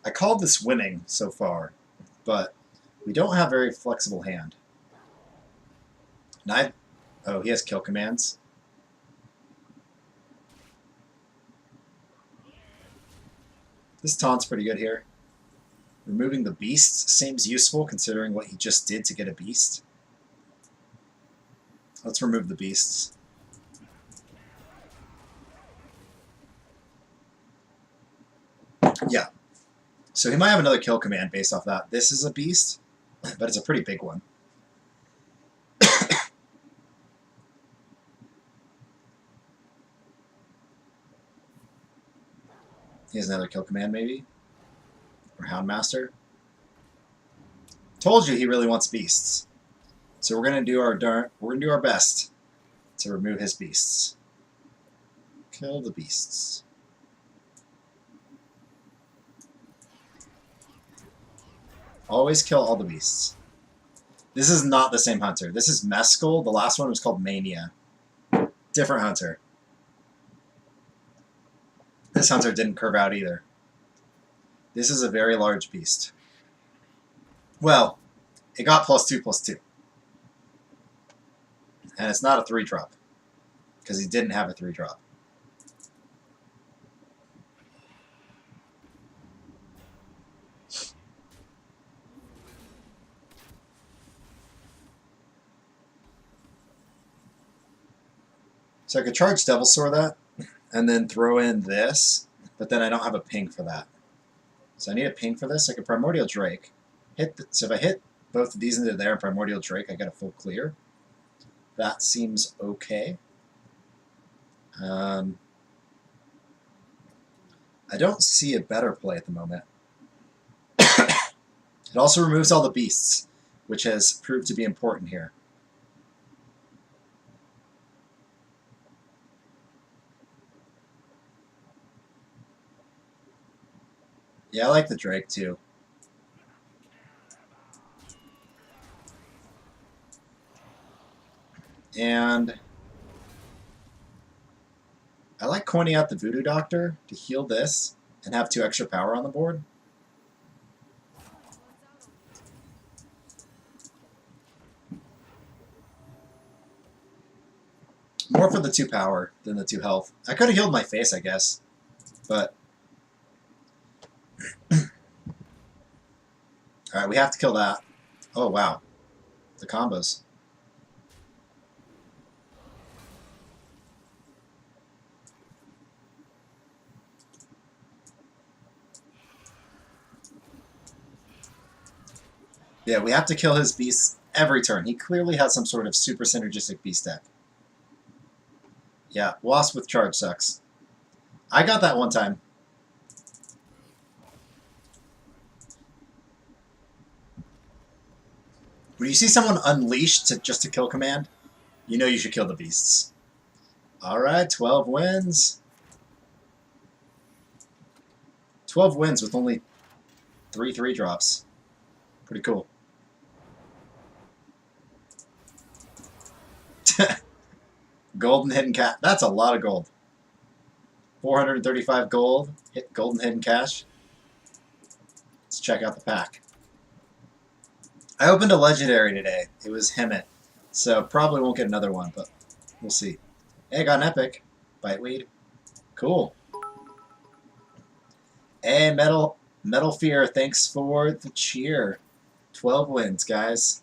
A: I called this winning so far, but we don't have very flexible hand. Oh, he has kill commands. This taunt's pretty good here. Removing the beasts seems useful considering what he just did to get a beast. Let's remove the beasts. Yeah. So he might have another kill command based off that. This is a beast, but it's a pretty big one. He has another kill command, maybe? Or Houndmaster? Told you he really wants beasts. So we're gonna do our best to remove his beasts. Kill the beasts. Always kill all the beasts. This is not the same hunter. This is Mescal. The last one was called Mania. Different hunter. This hunter didn't curve out either. This is a very large beast. Well, it got +2/+2. And it's not a 3-drop. Because he didn't have a 3-drop. So I could charge Devil Sword that, and then throw in this, but then I don't have a ping for that. So I need a ping for this. I could Primordial Drake. So if I hit both of these into there and Primordial Drake, I get a full clear. That seems okay. I don't see a better play at the moment. It also removes all the beasts, which has proved to be important here. Yeah, I like the Drake too. And I like coining out the Voodoo Doctor to heal this and have 2 extra power on the board. More for the 2 power than the 2 health. I could have healed my face, I guess. But alright, we have to kill that. Oh, wow. The combos. Yeah, we have to kill his beasts every turn. He clearly has some sort of super synergistic beast deck. Yeah, Wasp with charge sucks. I got that one time. When you see someone unleashed just to kill command, you know you should kill the beasts. Alright, 12 wins. 12 wins with only 3 3-drops. Pretty cool. Golden Hidden Cat. That's a lot of gold. 435 gold. Hit golden hidden cash. Let's check out the pack. I opened a legendary today. It was Hemet. So probably won't get another one, but we'll see. Hey, I got an epic. Biteweed. Cool. Hey, Metal Fear, thanks for the cheer. 12 wins, guys.